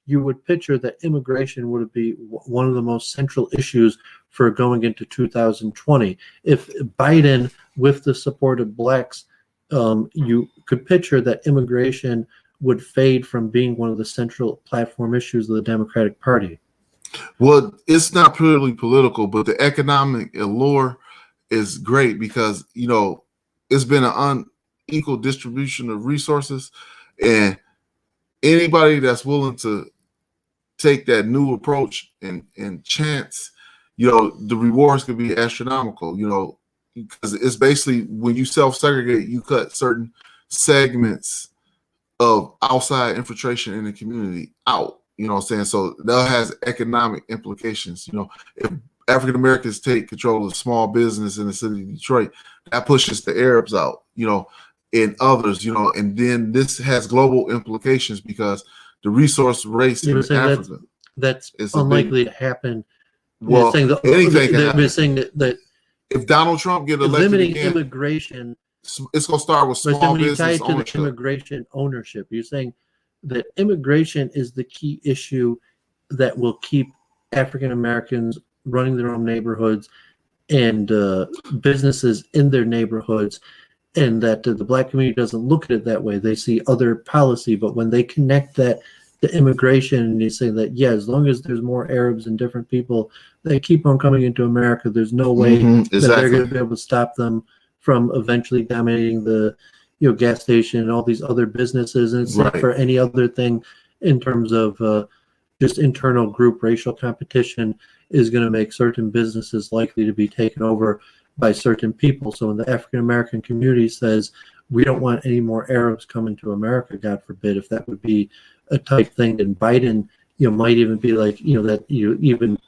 you would picture that immigration would be one of the most central issues for going into 2020. If Biden, with the support of Blacks, you could picture that immigration would fade from being one of the central platform issues of the Democratic Party. Well, it's not purely political, but the economic allure is great because, it's been an unequal distribution of resources, and anybody that's willing to take that new approach and chance, the rewards could be astronomical, because it's basically when you self-segregate, you cut certain segments of outside infiltration in the community out. You know what I'm saying? So that has economic implications. If African Americans take control of small business in the city of Detroit, that pushes the Arabs out, and others, and then this has global implications because the resource race in Africa. That's unlikely to happen. Well, anything can happen. They're saying that if Donald Trump get elected limiting again, immigration, it's going to start with small business ownership. The immigration ownership, you're saying that immigration is the key issue that will keep African Americans running their own neighborhoods and businesses in their neighborhoods, and that the Black community doesn't look at it that way. They see other policy, but when they connect that to immigration and they say that, as long as there's more Arabs and different people that keep on coming into America, there's no way that they're going to be able to stop them from eventually dominating the gas station and all these other businesses. And it's not for any other thing in terms of just internal group racial competition is going to make certain businesses likely to be taken over by certain people. So when the African American community says, we don't want any more Arabs coming to America, God forbid, if that would be a type thing, then Biden, might even be like, that even,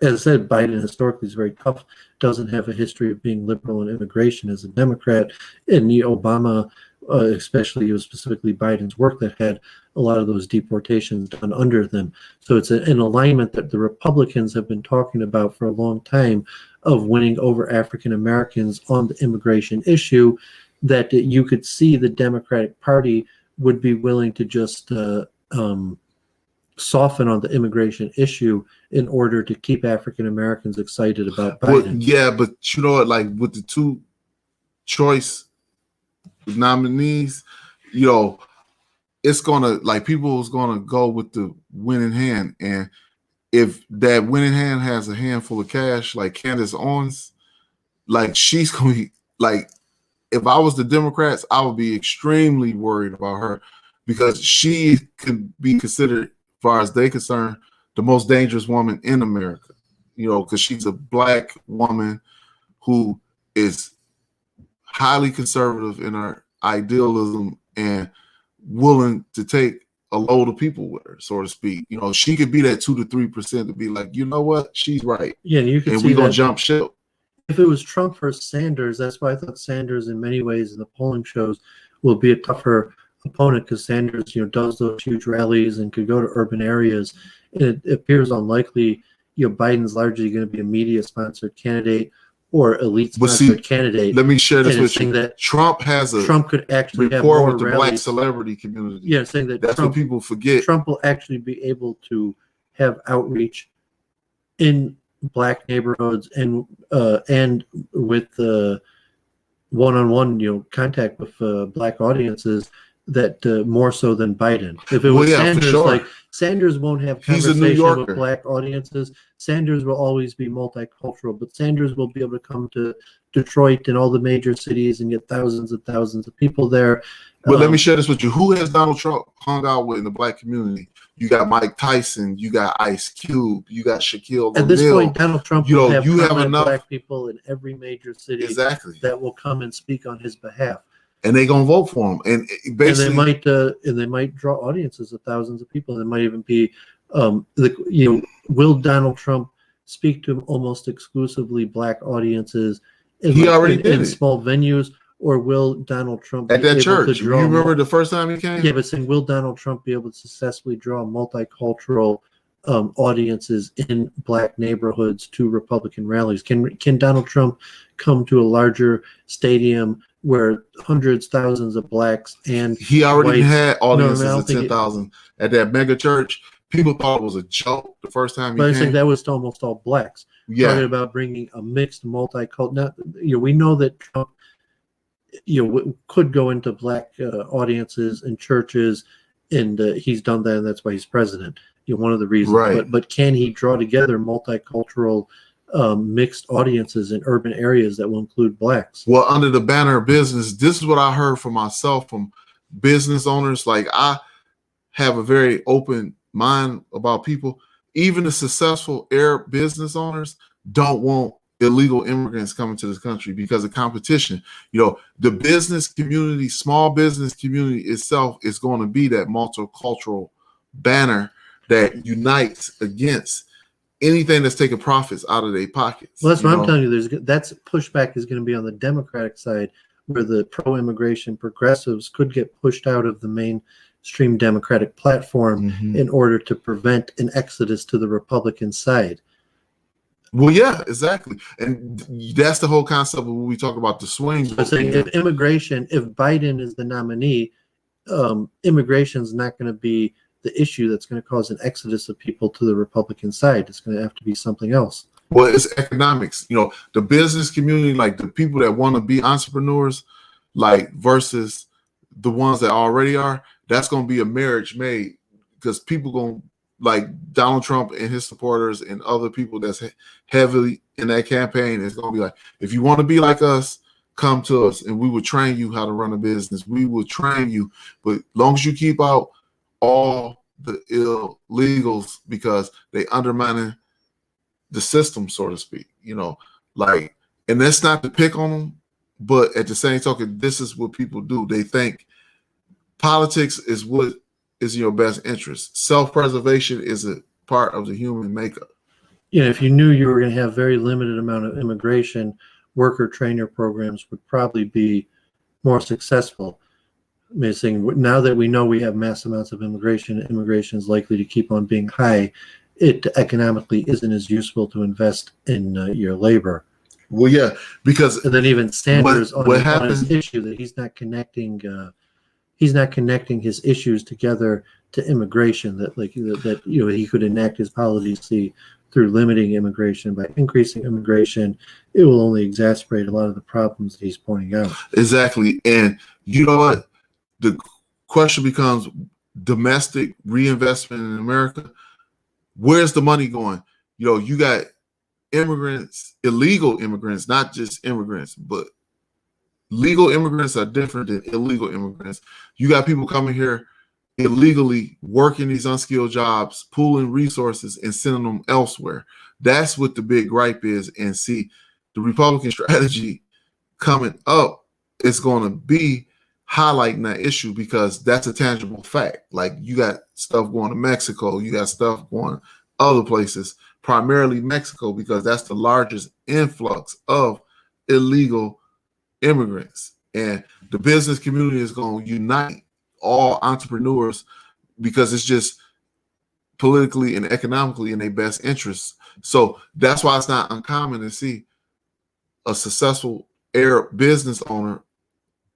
as I said, Biden historically is very tough, doesn't have a history of being liberal in immigration as a Democrat. And Obama, especially, it was specifically Biden's work that had a lot of those deportations done under them. So it's an alignment that the Republicans have been talking about for a long time of winning over African Americans on the immigration issue, that you could see the Democratic Party would be willing to just soften on the immigration issue in order to keep African Americans excited about Biden. Well, but like with the two choice nominees, it's gonna, like, people's gonna go with the winning hand, and if that winning hand has a handful of cash, like Candace Owens, like, she's gonna be like, if I was the Democrats, I would be extremely worried about her because she could be considered, as far as they're concerned, the most dangerous woman in America, because she's a Black woman who is highly conservative in her idealism and willing to take a load of people with her, so to speak. You know, she could be that 2 to 3% to be like, you know what, she's right. Yeah, you can and see we're gonna that jump ship. if it was Trump versus Sanders, that's why I thought Sanders, in many ways, in the polling shows, will be a tougher opponent because Sanders, does those huge rallies and could go to urban areas. And it appears unlikely, Biden's largely going to be a media-sponsored candidate or elite-sponsored candidate. Let me share this with you. That Trump has a Trump could actually have rapport more with the rallies. Black celebrity community. Yeah, saying that that's Trump, what people forget. Trump will actually be able to have outreach in Black neighborhoods and with one-on-one contact with Black audiences that more so than Biden. If it was Sanders, sure. Sanders won't have conversation with Black audiences. Sanders will always be multicultural, but Sanders will be able to come to Detroit and all the major cities and get thousands and thousands of people there. But let me share this with you. Who has Donald Trump hung out with in the Black community? You got Mike Tyson, you got Ice Cube, you got Shaquille O'Neal. At this point, Donald Trump will have enough Black people in every major city that will come and speak on his behalf. And they're gonna vote for him. And basically, they might draw audiences of thousands of people. There might even be, will Donald Trump speak to almost exclusively Black audiences? He already did in small venues. Or will Donald Trump at that church? You remember the first time he came? Yeah, but saying, will Donald Trump be able to successfully draw multicultural audiences in Black neighborhoods to Republican rallies? Can Donald Trump come to a larger stadium where hundreds, thousands of Blacks and he already had audiences of 10,000 at that mega church? People thought it was a joke the first time he came. But I think that was almost all Blacks. Yeah, talking about bringing a mixed multicultural. We know that Trump could go into Black audiences and churches, and he's done that, and that's why he's president. One of the reasons. Right. But can he draw together multicultural, mixed audiences in urban areas that will include Blacks? Well, under the banner of business, this is what I heard for myself from business owners. Like, I have a very open mind about people. Even the successful Arab business owners don't want illegal immigrants coming to this country because of competition. The business community, small business community itself is going to be that multicultural banner that unites against anything that's taking profits out of their pockets. Well, that's what I'm telling you. That's pushback is going to be on the Democratic side, where the pro-immigration progressives could get pushed out of the mainstream Democratic platform in order to prevent an exodus to the Republican side. Well, yeah, exactly. And that's the whole concept of when we talk about the swing. But saying if Biden is the nominee, immigration is not going to be the issue that's going to cause an exodus of people to the Republican side. It's going to have to be something else. Well, it's economics. The business community, like the people that want to be entrepreneurs, like versus the ones that already are, that's going to be a marriage made because people going to, like Donald Trump and his supporters and other people that's heavily in that campaign is going to be like, if you want to be like us, come to us and we will train you how to run a business. We will train you, but as long as you keep out all the illegals because they undermining the system, so to speak, and that's not to pick on them, but at the same token, this is what people do. They think politics is what is in your best interest. Self-preservation is a part of the human makeup. If you knew you were going to have very limited amount of immigration, worker trainer programs would probably be more successful. Now that we know we have mass amounts of immigration is likely to keep on being high. It economically isn't as useful to invest in your labor. Well, yeah, because and then even Sanders on his issue that he's not connecting his issues together to immigration. That he could enact his policy through limiting immigration. By increasing immigration, it will only exacerbate a lot of the problems that he's pointing out. Exactly, and you know what? The question becomes domestic reinvestment in America. Where's the money going? You got immigrants, illegal immigrants, not just immigrants, but legal immigrants are different than illegal immigrants. You got people coming here illegally, working these unskilled jobs, pooling resources and sending them elsewhere. That's what the big gripe is. And see, the Republican strategy coming up is going to be highlighting that issue because that's a tangible fact. Like you got stuff going to Mexico, you got stuff going other places, primarily Mexico, because that's the largest influx of illegal immigrants. And the business community is going to unite all entrepreneurs because it's just politically and economically in their best interests. So that's why it's not uncommon to see a successful Arab business owner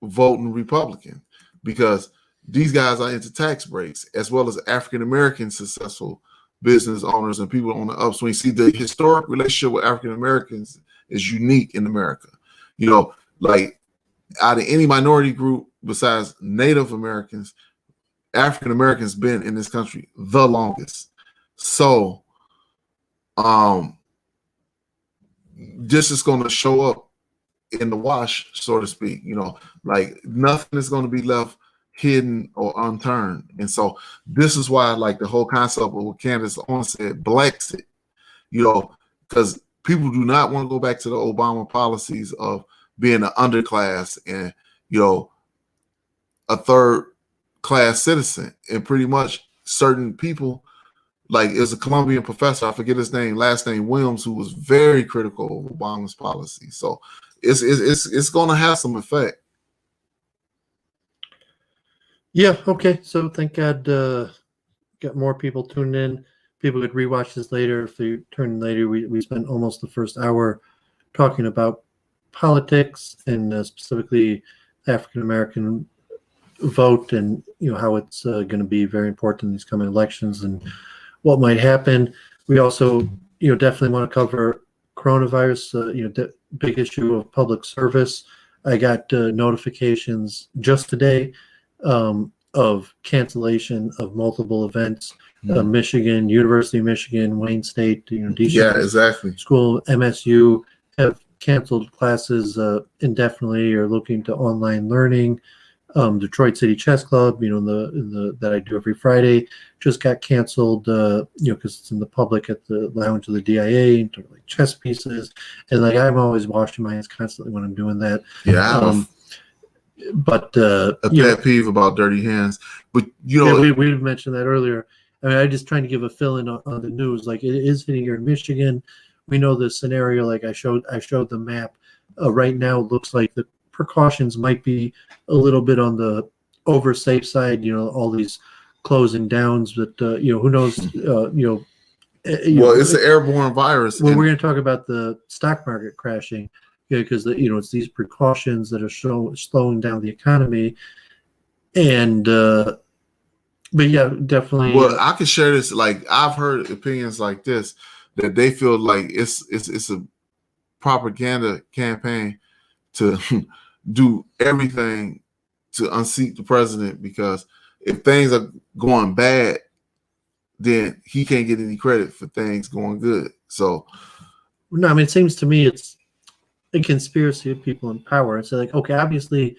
voting Republican, because these guys are into tax breaks, as well as African-American successful business owners and people on the upswing. See, the historic relationship with African-Americans is unique in America. You know, like out of any minority group besides Native Americans, African-Americans been in this country the longest. So this is going to show up in the wash, so to speak. You know, like nothing is going to be left hidden or unturned. And so this is why, like, the whole concept of what Candace Owens said, Blexit, you know, because people do not want to go back to the Obama policies of being an underclass and, you know, a third class citizen. And pretty much certain people, like is a Colombian professor, I forget his name, last name Williams, who was very critical of Obama's policy. So it's going to have some effect. Yeah. Okay. So thank God got more people tuned in. People could rewatch this later. If you turn in later, we spent almost the first hour talking about politics and specifically African-American vote, and you know how it's going to be very important in these coming elections and what might happen. We also, you know, definitely want to cover coronavirus, you know, big issue of public service. I got notifications just today of cancellation of multiple events. Michigan, University of Michigan, Wayne State, you know, DC Yeah, exactly. School, MSU have canceled classes indefinitely or looking to online learning. Detroit City Chess Club, you know, the that I do every Friday, just got canceled, you know, because it's in the public at the lounge of the DIA, and like chess pieces, and like I'm always washing my hands constantly when I'm doing that. Yeah, but a pet peeve about dirty hands. But you know, yeah, we mentioned that earlier. I mean, I'm just trying to give a fill in on the news. Like it is hitting here in Michigan. We know the scenario. Like I showed the map. Right now, it looks like the precautions might be a little bit on the over safe side. You know, all these closing downs, but you know, who knows? You know, well, it's an airborne virus. Well, we're going to talk about the stock market crashing, because you know it's these precautions that are slowing down the economy, and but yeah, definitely. Well, I can share this. Like I've heard opinions like this that they feel like it's a propaganda campaign to do everything to unseat the president, because if things are going bad, then he can't get any credit for things going good. So, no, I mean, it seems to me it's a conspiracy of people in power. So, like, okay, obviously,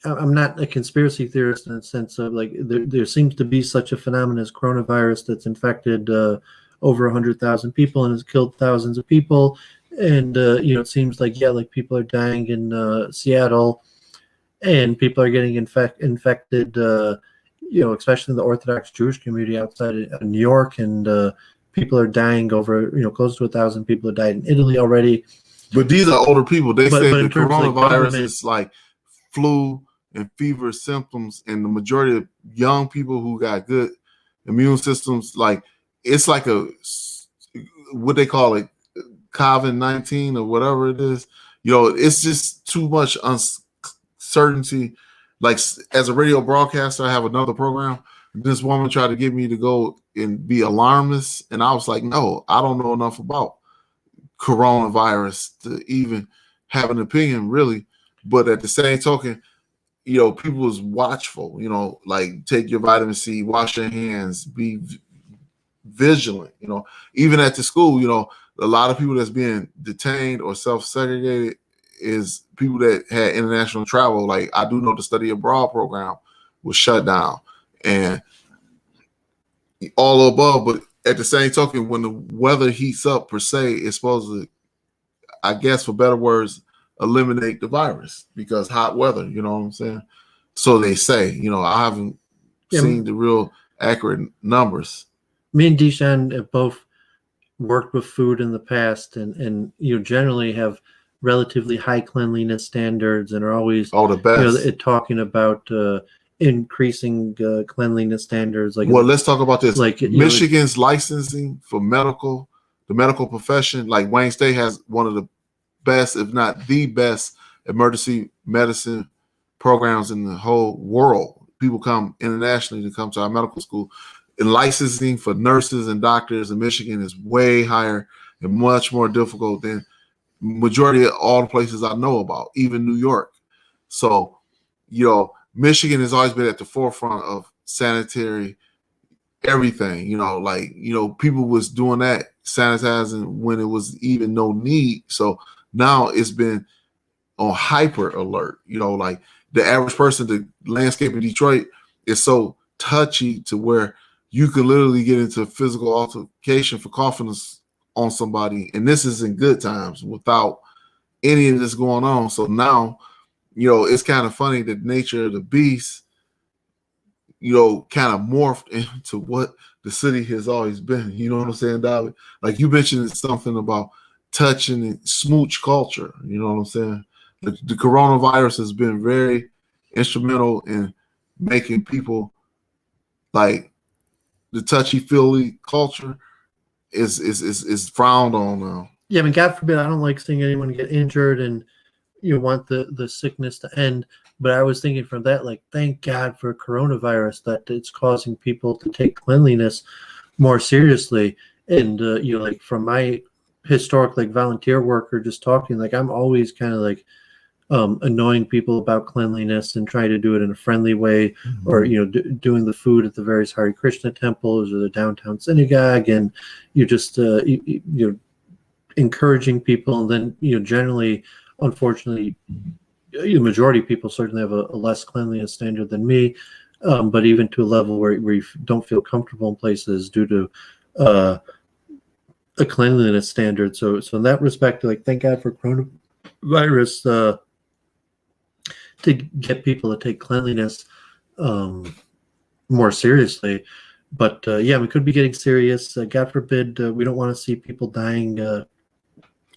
I'm not a conspiracy theorist in the sense of like there seems to be such a phenomenon as coronavirus that's infected over 100,000 people and has killed thousands of people. And, you know, it seems like, yeah, like people are dying in Seattle and people are getting infected, you know, especially in the Orthodox Jewish community outside of New York. And people are dying over, you know, close to 1,000 people have died in Italy already. But these are older people. They say the coronavirus is like flu and fever symptoms. And the majority of young people who got good immune systems, like it's like what they call it, COVID-19 or whatever it is. You know, it's just too much uncertainty. Like as a radio broadcaster, I have another program. This woman tried to get me to go and be alarmist, and I was like, no, I don't know enough about coronavirus to even have an opinion, really. But at the same token, you know, people was watchful. You know, like take your vitamin C, wash your hands, be vigilant. You know, even at the school, you know, a lot of people that's being detained or self-segregated is people that had international travel. Like I do know the study abroad program was shut down and all above. But at the same token, when the weather heats up per se, it's supposed to, I guess for better words, eliminate the virus, because hot weather, you know what I'm saying? So they say. I haven't seen the real accurate numbers. Me and Deshaun have both worked with food in the past, and generally have relatively high cleanliness standards, and are always the best. Talking about increasing cleanliness standards. Well, let's talk about this. Like Michigan's licensing for the medical profession. Like Wayne State has one of the best, if not the best, emergency medicine programs in the whole world. People come internationally to come to our medical school. And licensing for nurses and doctors in Michigan is way higher and much more difficult than majority of all the places I know about, even New York. So, Michigan has always been at the forefront of sanitary everything. People was doing that, sanitizing when it was even no need. So now it's been on hyper alert. Like the average person, the landscape in Detroit is so touchy to where you could literally get into physical altercation for coughing on somebody. And this is in good times without any of this going on. So now, it's kind of funny that nature of the beast, kind of morphed into what the city has always been. You know what I'm saying, David? Like you mentioned something about touching and smooch culture. You know what I'm saying? The coronavirus has been very instrumental in making people like the touchy-feely culture is frowned on now. Yeah, I mean, God forbid, I don't like seeing anyone get injured, and you want the sickness to end. But I was thinking from that, like, thank God for coronavirus, that it's causing people to take cleanliness more seriously. And like from my historic volunteer work or just talking, like I'm always kind of like annoying people about cleanliness and trying to do it in a friendly way, or doing the food at the various Hare Krishna temples or the downtown synagogue, and you just encouraging people. And then generally, unfortunately, the majority of people certainly have a less cleanliness standard than me, but even to a level where you don't feel comfortable in places due to a cleanliness standard. So in that respect, like, thank God for coronavirus to get people to take cleanliness more seriously. But we could be getting serious. God forbid, we don't want to see people dying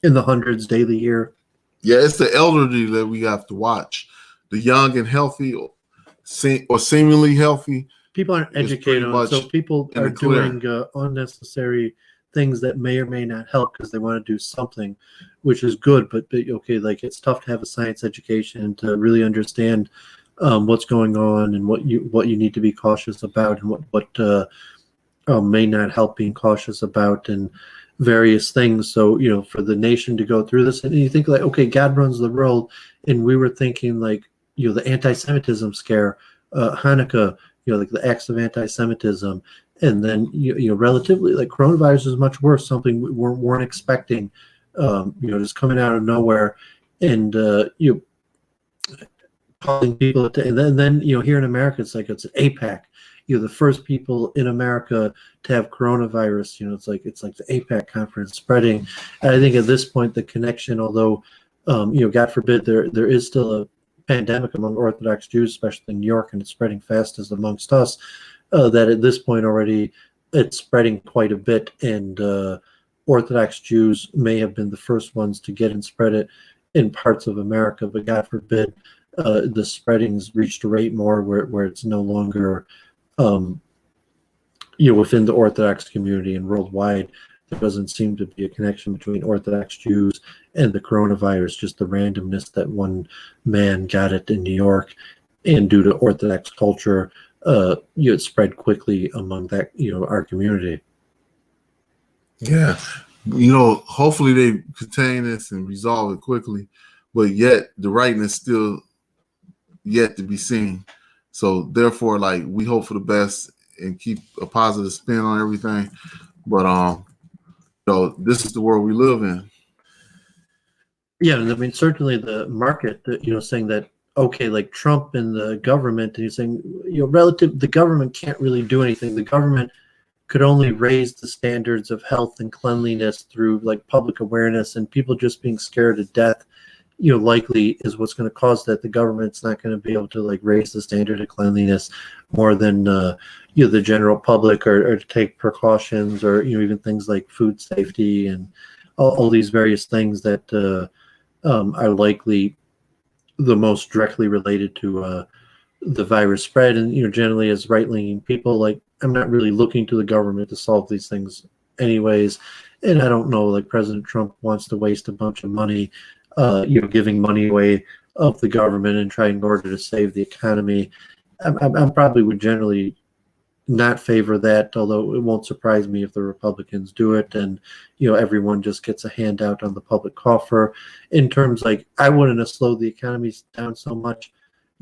in the hundreds daily here. Yeah, it's the elderly that we have to watch. The young and healthy, or seemingly healthy. People aren't educated on it, so people are doing unnecessary things that may or may not help because they want to do something, which is good. But okay, like it's tough to have a science education to really understand what's going on and what you need to be cautious about, and what may not help being cautious about, and various things. So for the nation to go through this, and you think like, okay, God runs the world, and we were thinking like the anti-Semitism scare, Hanukkah, like the acts of anti-Semitism. And then, relatively, like coronavirus is much worse, something we weren't expecting, just coming out of nowhere, and calling people and then here in America, it's like it's an APAC, the first people in America to have coronavirus. It's like the APAC conference spreading. And I think at this point, the connection, although God forbid, there is still a pandemic among Orthodox Jews, especially in New York, and it's spreading fastest amongst us. That at this point already it's spreading quite a bit, and Orthodox Jews may have been the first ones to get and spread it in parts of America, but God forbid the spreading's reached a rate more where it's no longer within the Orthodox community, and worldwide there doesn't seem to be a connection between Orthodox Jews and the coronavirus, just the randomness that one man got it in New York, and due to Orthodox culture, it spread quickly among that, our community. Yeah. Hopefully they contain this and resolve it quickly, but yet the writing is still yet to be seen. So therefore, like, we hope for the best and keep a positive spin on everything. But this is the world we live in. Yeah, and I mean, certainly the market, saying that, okay, like Trump and the government, and he's saying, the government can't really do anything. The government could only raise the standards of health and cleanliness through like public awareness and people just being scared to death likely is what's going to cause that. The government's not going to be able to like raise the standard of cleanliness more than the general public, or to take precautions, or even things like food safety and all these various things that are likely the most directly related to the virus spread. And generally, as right-leaning people, like, I'm not really looking to the government to solve these things anyways. And I don't know, like, President Trump wants to waste a bunch of money giving money away of the government and trying in order to save the economy. I probably would generally not favor that, although it won't surprise me if the Republicans do it, and everyone just gets a handout on the public coffer. In terms, like, I wouldn't have slowed the economy down so much.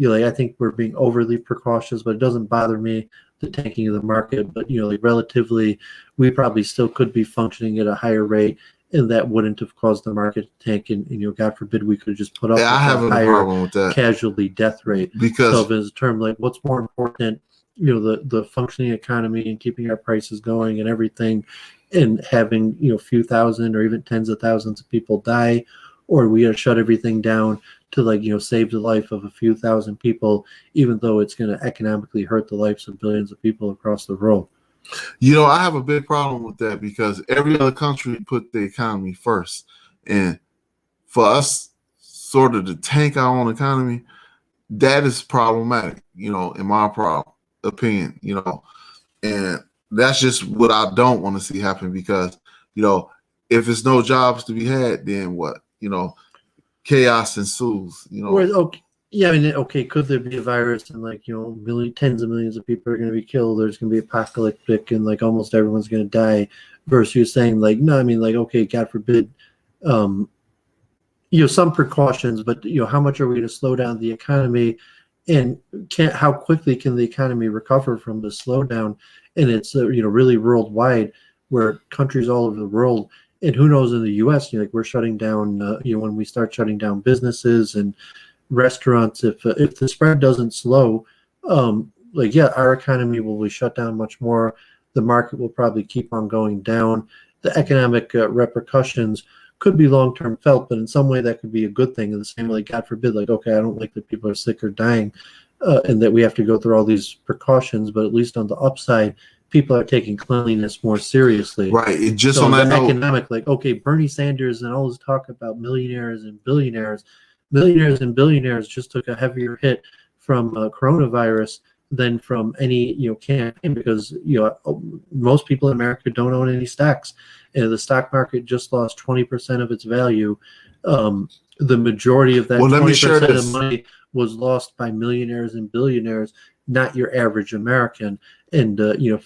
I think we're being overly precautious, but it doesn't bother me, the tanking of the market. But like, relatively, we probably still could be functioning at a higher rate, and that wouldn't have caused the market to tank. And God forbid we could have just put up with I have a a higher problem with that casualty death rate. because So, as a term, like, what's more important? The functioning economy and keeping our prices going and everything, and having a few thousand or even tens of thousands of people die, or we got to shut everything down to, like, save the life of a few thousand people, even though it's going to economically hurt the lives of billions of people across the world. I have a big problem with that, because every other country put the economy first, and for us sort of to tank our own economy, that is problematic, in my opinion, and that's just what I don't want to see happen, because, if it's no jobs to be had, then what, chaos ensues, Okay, could there be a virus and, like, tens of millions of people are going to be killed? There's going to be apocalyptic and, like, almost everyone's going to die. Versus you saying, like, no, I mean, like, okay, God forbid, some precautions, but how much are we going to slow down the economy, and how quickly can the economy recover from the slowdown? And it's really worldwide, where countries all over the world, and who knows, in the U.S., like, we're shutting down. When we start shutting down businesses and restaurants, if the spread doesn't slow, our economy will be shut down much more. The market will probably keep on going down. The economic repercussions could be long-term felt, but in some way that could be a good thing. In the same way, like, God forbid, like, okay, I don't like that people are sick or dying, and that we have to go through all these precautions, but at least on the upside, people are taking cleanliness more seriously. Right. It just so on that the note, economic, like, okay, Bernie Sanders and all this talk about millionaires and billionaires just took a heavier hit from coronavirus than from any campaign, because most people in America don't own any stocks, and the stock market just lost 20% of its value. The majority of that 20% of money was lost by millionaires and billionaires, not your average American. And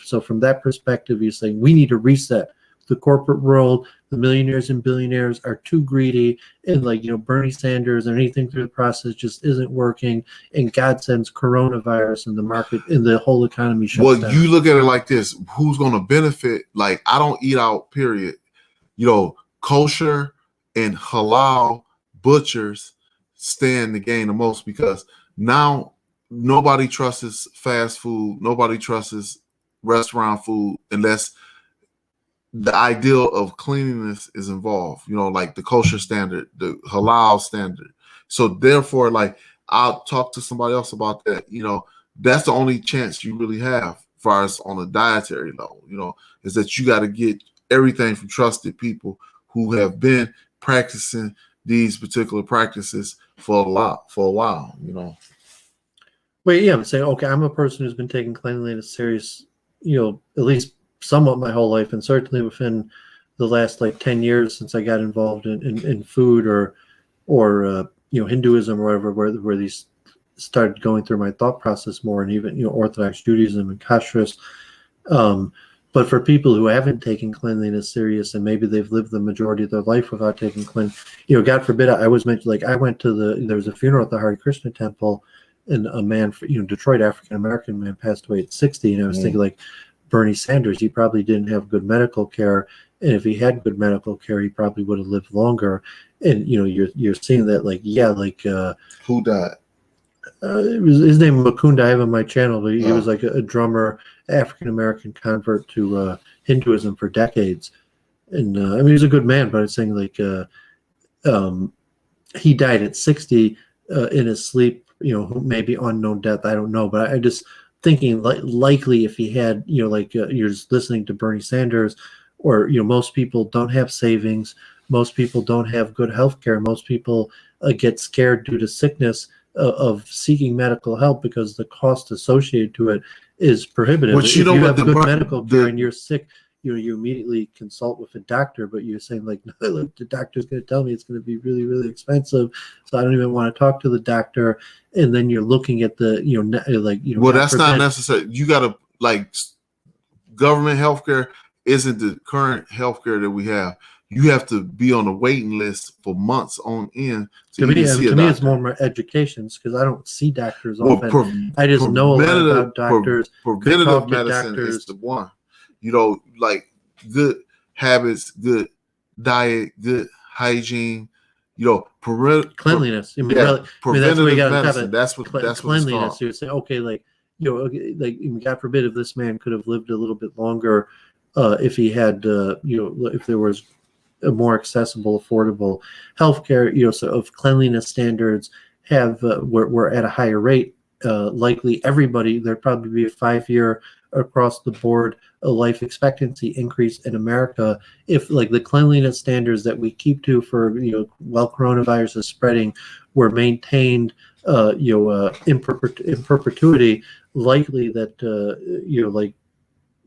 so from that perspective, you're saying we need to reset the corporate world. The millionaires and billionaires are too greedy, and, like, Bernie Sanders or anything through the process just isn't working, and God sends coronavirus, and the market and the whole economy shuts down. You look at it like this: who's going to benefit? Like, I don't eat out, period. Kosher and halal butchers stand to gain the most, because now nobody trusts fast food, nobody trusts restaurant food unless the ideal of cleanliness is involved, like the kosher standard, the halal standard. So therefore, like, I'll talk to somebody else about that. That's the only chance you really have, as far as on a dietary level, is that you got to get everything from trusted people who have been practicing these particular practices for a while. Wait, yeah, I'm saying, okay, I'm a person who's been taking cleanliness serious, at least somewhat my whole life, and certainly within the last, like, 10 years since I got involved in food or Hinduism or whatever, where these started going through my thought process more, and even Orthodox Judaism and kashrus. But for people who haven't taken cleanliness serious, and maybe they've lived the majority of their life without taking God forbid, I was mentioned, like, I went to there was a funeral at the Hare Krishna temple, and a man, Detroit African-American man, passed away at 60, and I was thinking, like, Bernie Sanders, he probably didn't have good medical care, and if he had good medical care, he probably would have lived longer. And you're seeing that, like, who died? It was his name Mukunda. I have on my channel, but he was like a drummer, African-American convert to Hinduism for decades, and I mean, he's a good man, but I'm saying, like, he died at 60 in his sleep, maybe unknown death. I don't know, but I just thinking likely if he had, like you're just listening to Bernie Sanders, or most people don't have savings, most people don't have good health care, most people get scared due to sickness of seeking medical help because the cost associated to it is prohibitive. But if you have good medical care and you're sick, you immediately consult with a doctor, but you're saying like, no, look, the doctor's going to tell me it's going to be really, really expensive, so I don't even want to talk to the doctor. And then you're looking at the, well, that's not necessary. You got to, like, government healthcare isn't the current healthcare that we have. You have to be on a waiting list for months on end to me it's more education, because I don't see doctors often. I just know a lot about doctors. Preventative medicine is the one. Like good habits, good diet, good hygiene, cleanliness. Preventative medicine. That's what cleanliness. It's you would say, okay, like God forbid if this man could have lived a little bit longer, if he had, if there was a more accessible, affordable healthcare, so of cleanliness standards were at a higher rate. Likely everybody, there'd probably be a 5-year across the board a life expectancy increase in America if like the cleanliness standards that we keep to for while coronavirus is spreading were maintained in perpetuity. Likely that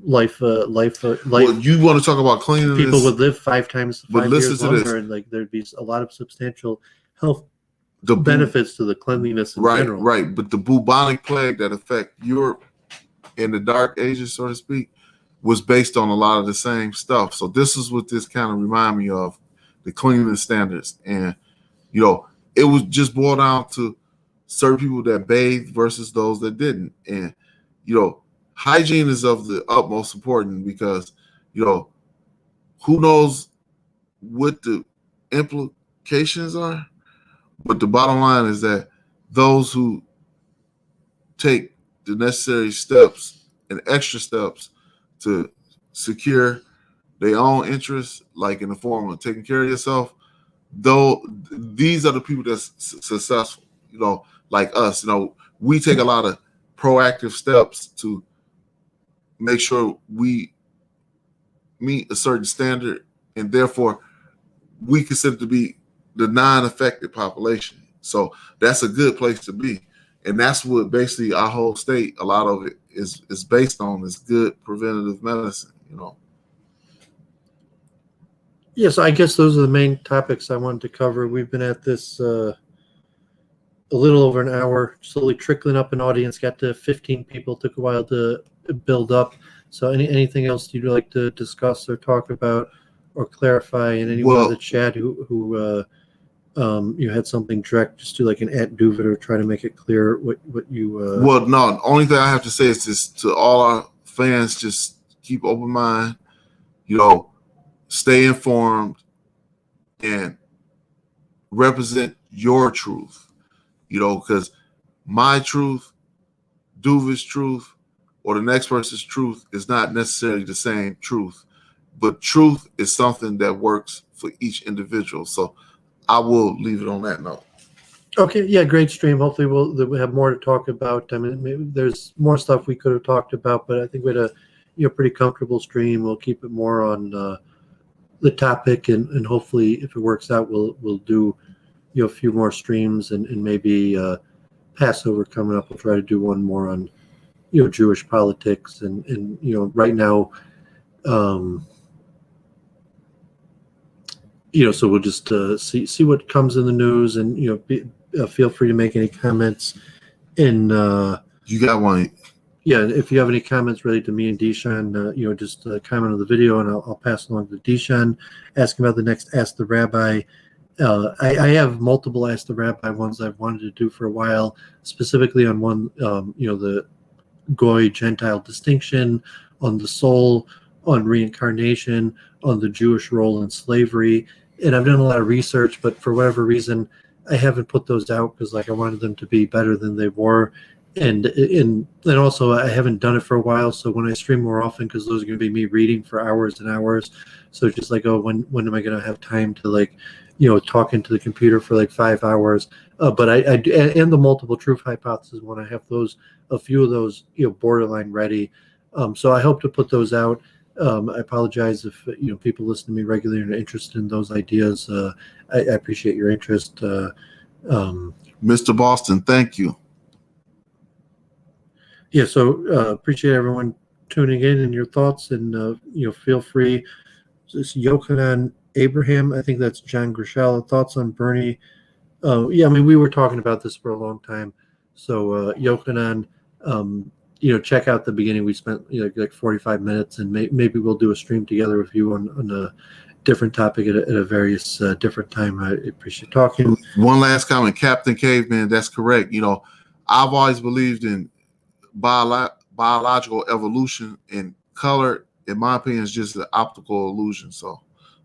life. Well, you want to talk about cleanliness? People would live 5 years longer, and like there'd be a lot of substantial health benefits to the cleanliness in general. Right. But the bubonic plague that affect Europe in the Dark Ages, so to speak, was based on a lot of the same stuff. So this is what this kind of remind me of, the cleanliness standards. And, it was just boiled down to certain people that bathed versus those that didn't. And, hygiene is of the utmost importance because, who knows what the implications are. But the bottom line is that those who take the necessary steps and extra steps to secure their own interests, like in the form of taking care of yourself, though these are the people that's successful, like us. We take a lot of proactive steps to make sure we meet a certain standard, and therefore we consider to be the non-affected population. So that's a good place to be. And that's what basically our whole state, a lot of it is based on, is good preventative medicine, Yeah, so I guess those are the main topics I wanted to cover. We've been at this a little over an hour, slowly trickling up an audience, got to 15 people, took a while to build up. So anything else you'd like to discuss or talk about or clarify? And anyone in the chat who you had something direct, just do like an @Duvet or try to make it clear what you Well, no, the only thing I have to say is just to all our fans, just keep open mind, stay informed and represent your truth, because my truth, Duvet's truth, or the next person's truth is not necessarily the same truth, but truth is something that works for each individual. So I will leave it on that note. Okay, yeah, great stream. Hopefully we'll have more to talk about. I mean, maybe there's more stuff we could have talked about, but I think we had a pretty comfortable stream. We'll keep it more on the topic, and hopefully, if it works out, we'll do a few more streams, and maybe Passover coming up. We'll try to do one more on Jewish politics, and right now. So we'll just see what comes in the news, and feel free to make any comments. And you got one? Yeah, if you have any comments related to me and Dishan, just comment on the video, and I'll pass along to Dishan. Ask about the next Ask the Rabbi. I have multiple Ask the Rabbi ones I've wanted to do for a while, specifically on one, the Goy Gentile distinction, on the soul, on reincarnation, on the Jewish role in slavery. And I've done a lot of research, but for whatever reason, I haven't put those out because I wanted them to be better than they were. and also I haven't done it for a while, so when I stream more often, because those are going to be me reading for hours and hours, so it's just like, oh, when am I going to have time to, like, talk into the computer for like 5 hours? But I do, and the multiple truth hypothesis, when I have a few of those borderline ready, so I hope to put those out. I apologize if people listen to me regularly and are interested in those ideas. I appreciate your interest. Mr. Boston, thank you. Yeah, so appreciate everyone tuning in and your thoughts, and feel free. This Yochanan Abraham, I think that's John Grishal. Thoughts on Bernie? Yeah, I mean, we were talking about this for a long time. So Yochanan, check out the beginning. We spent like 45 minutes, and maybe we'll do a stream together with you on a different topic at a various different time. I appreciate talking. One last comment, Captain Caveman. That's correct. I've always believed in biological evolution, and color, in my opinion, is just an optical illusion. So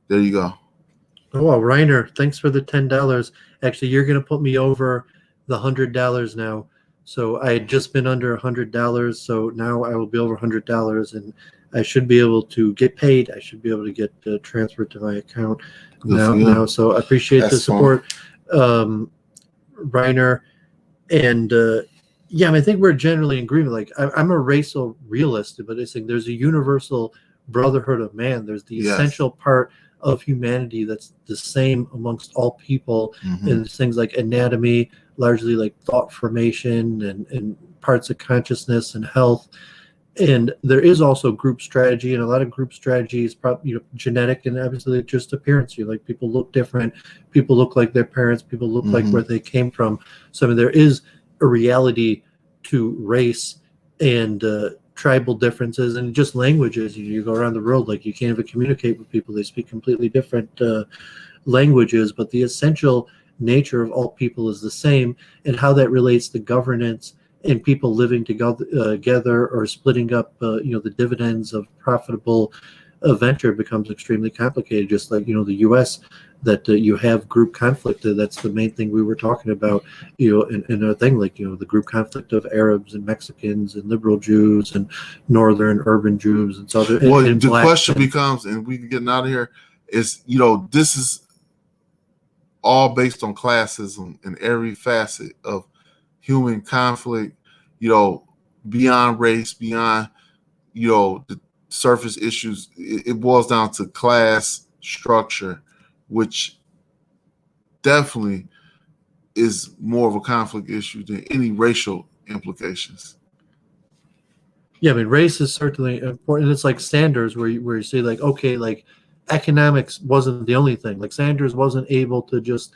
there you go. Oh, well, Reiner, thanks for the $10. Actually, you're going to put me over the $100 now. So I had just been under $100, so now I will be over $100, and I should be able to get paid. I should be able to get transferred to my account now. So I appreciate the support, Reiner. And yeah, I think we're generally in agreement. Like, I'm a racial realist, but it's like there's a universal brotherhood of man. There's the essential part of humanity that's the same amongst all people, and things like anatomy, largely like thought formation and parts of consciousness and health. And there is also group strategy, and a lot of group strategy is probably genetic, and obviously just appearance. Like, people look different, people look like their parents, people look like where they came from. So I mean, there is a reality to race and tribal differences, and just languages. You go around the world, like, you can't even communicate with people. They speak completely different languages, but the essential nature of all people is the same, and how that relates to governance and people living together or splitting up the dividends of profitable venture becomes extremely complicated. Just like the US, that you have group conflict. That's the main thing we were talking about, in a thing like the group conflict of Arabs and Mexicans and liberal Jews and northern urban Jews and southern. Well, the question becomes, and we can get out of here, is this is all based on classism in every facet of human conflict, beyond race, beyond the surface issues. It boils down to class structure, which definitely is more of a conflict issue than any racial implications. Yeah, I mean, race is certainly important. It's like Sanders, where you say, like, okay, like, economics wasn't the only thing. Like, Sanders wasn't able to just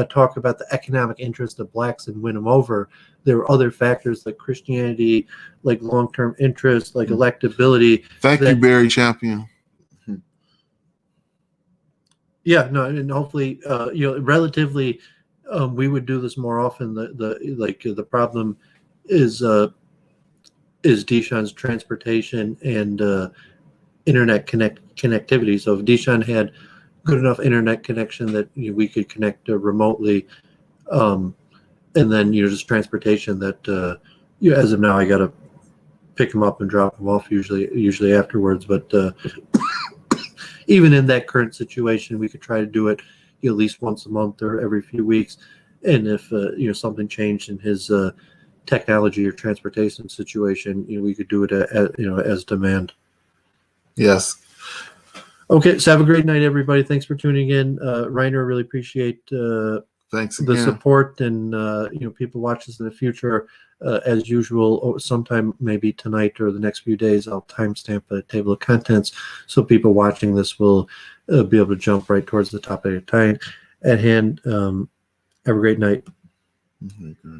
talk about the economic interest of blacks and win them over. There were other factors like Christianity, like long-term interest, like electability. Thank you, Barry Champion. Yeah, no, and hopefully, relatively, we would do this more often. The problem is Deshaun's transportation and internet connectivity. So if Deshaun had good enough internet connection that we could connect remotely, and then just transportation that as of now I got to pick him up and drop him off usually afterwards. But even in that current situation, we could try to do it at least once a month or every few weeks. And if something changed in his technology or transportation situation, we could do it as demand. Yes. Okay, so have a great night, everybody. Thanks for tuning in. Reiner, really appreciate thanks again. The support, and people watch this in the future. As usual, sometime maybe tonight or the next few days, I'll timestamp a table of contents so people watching this will be able to jump right towards the topic at hand. Have a great night. Mm-hmm.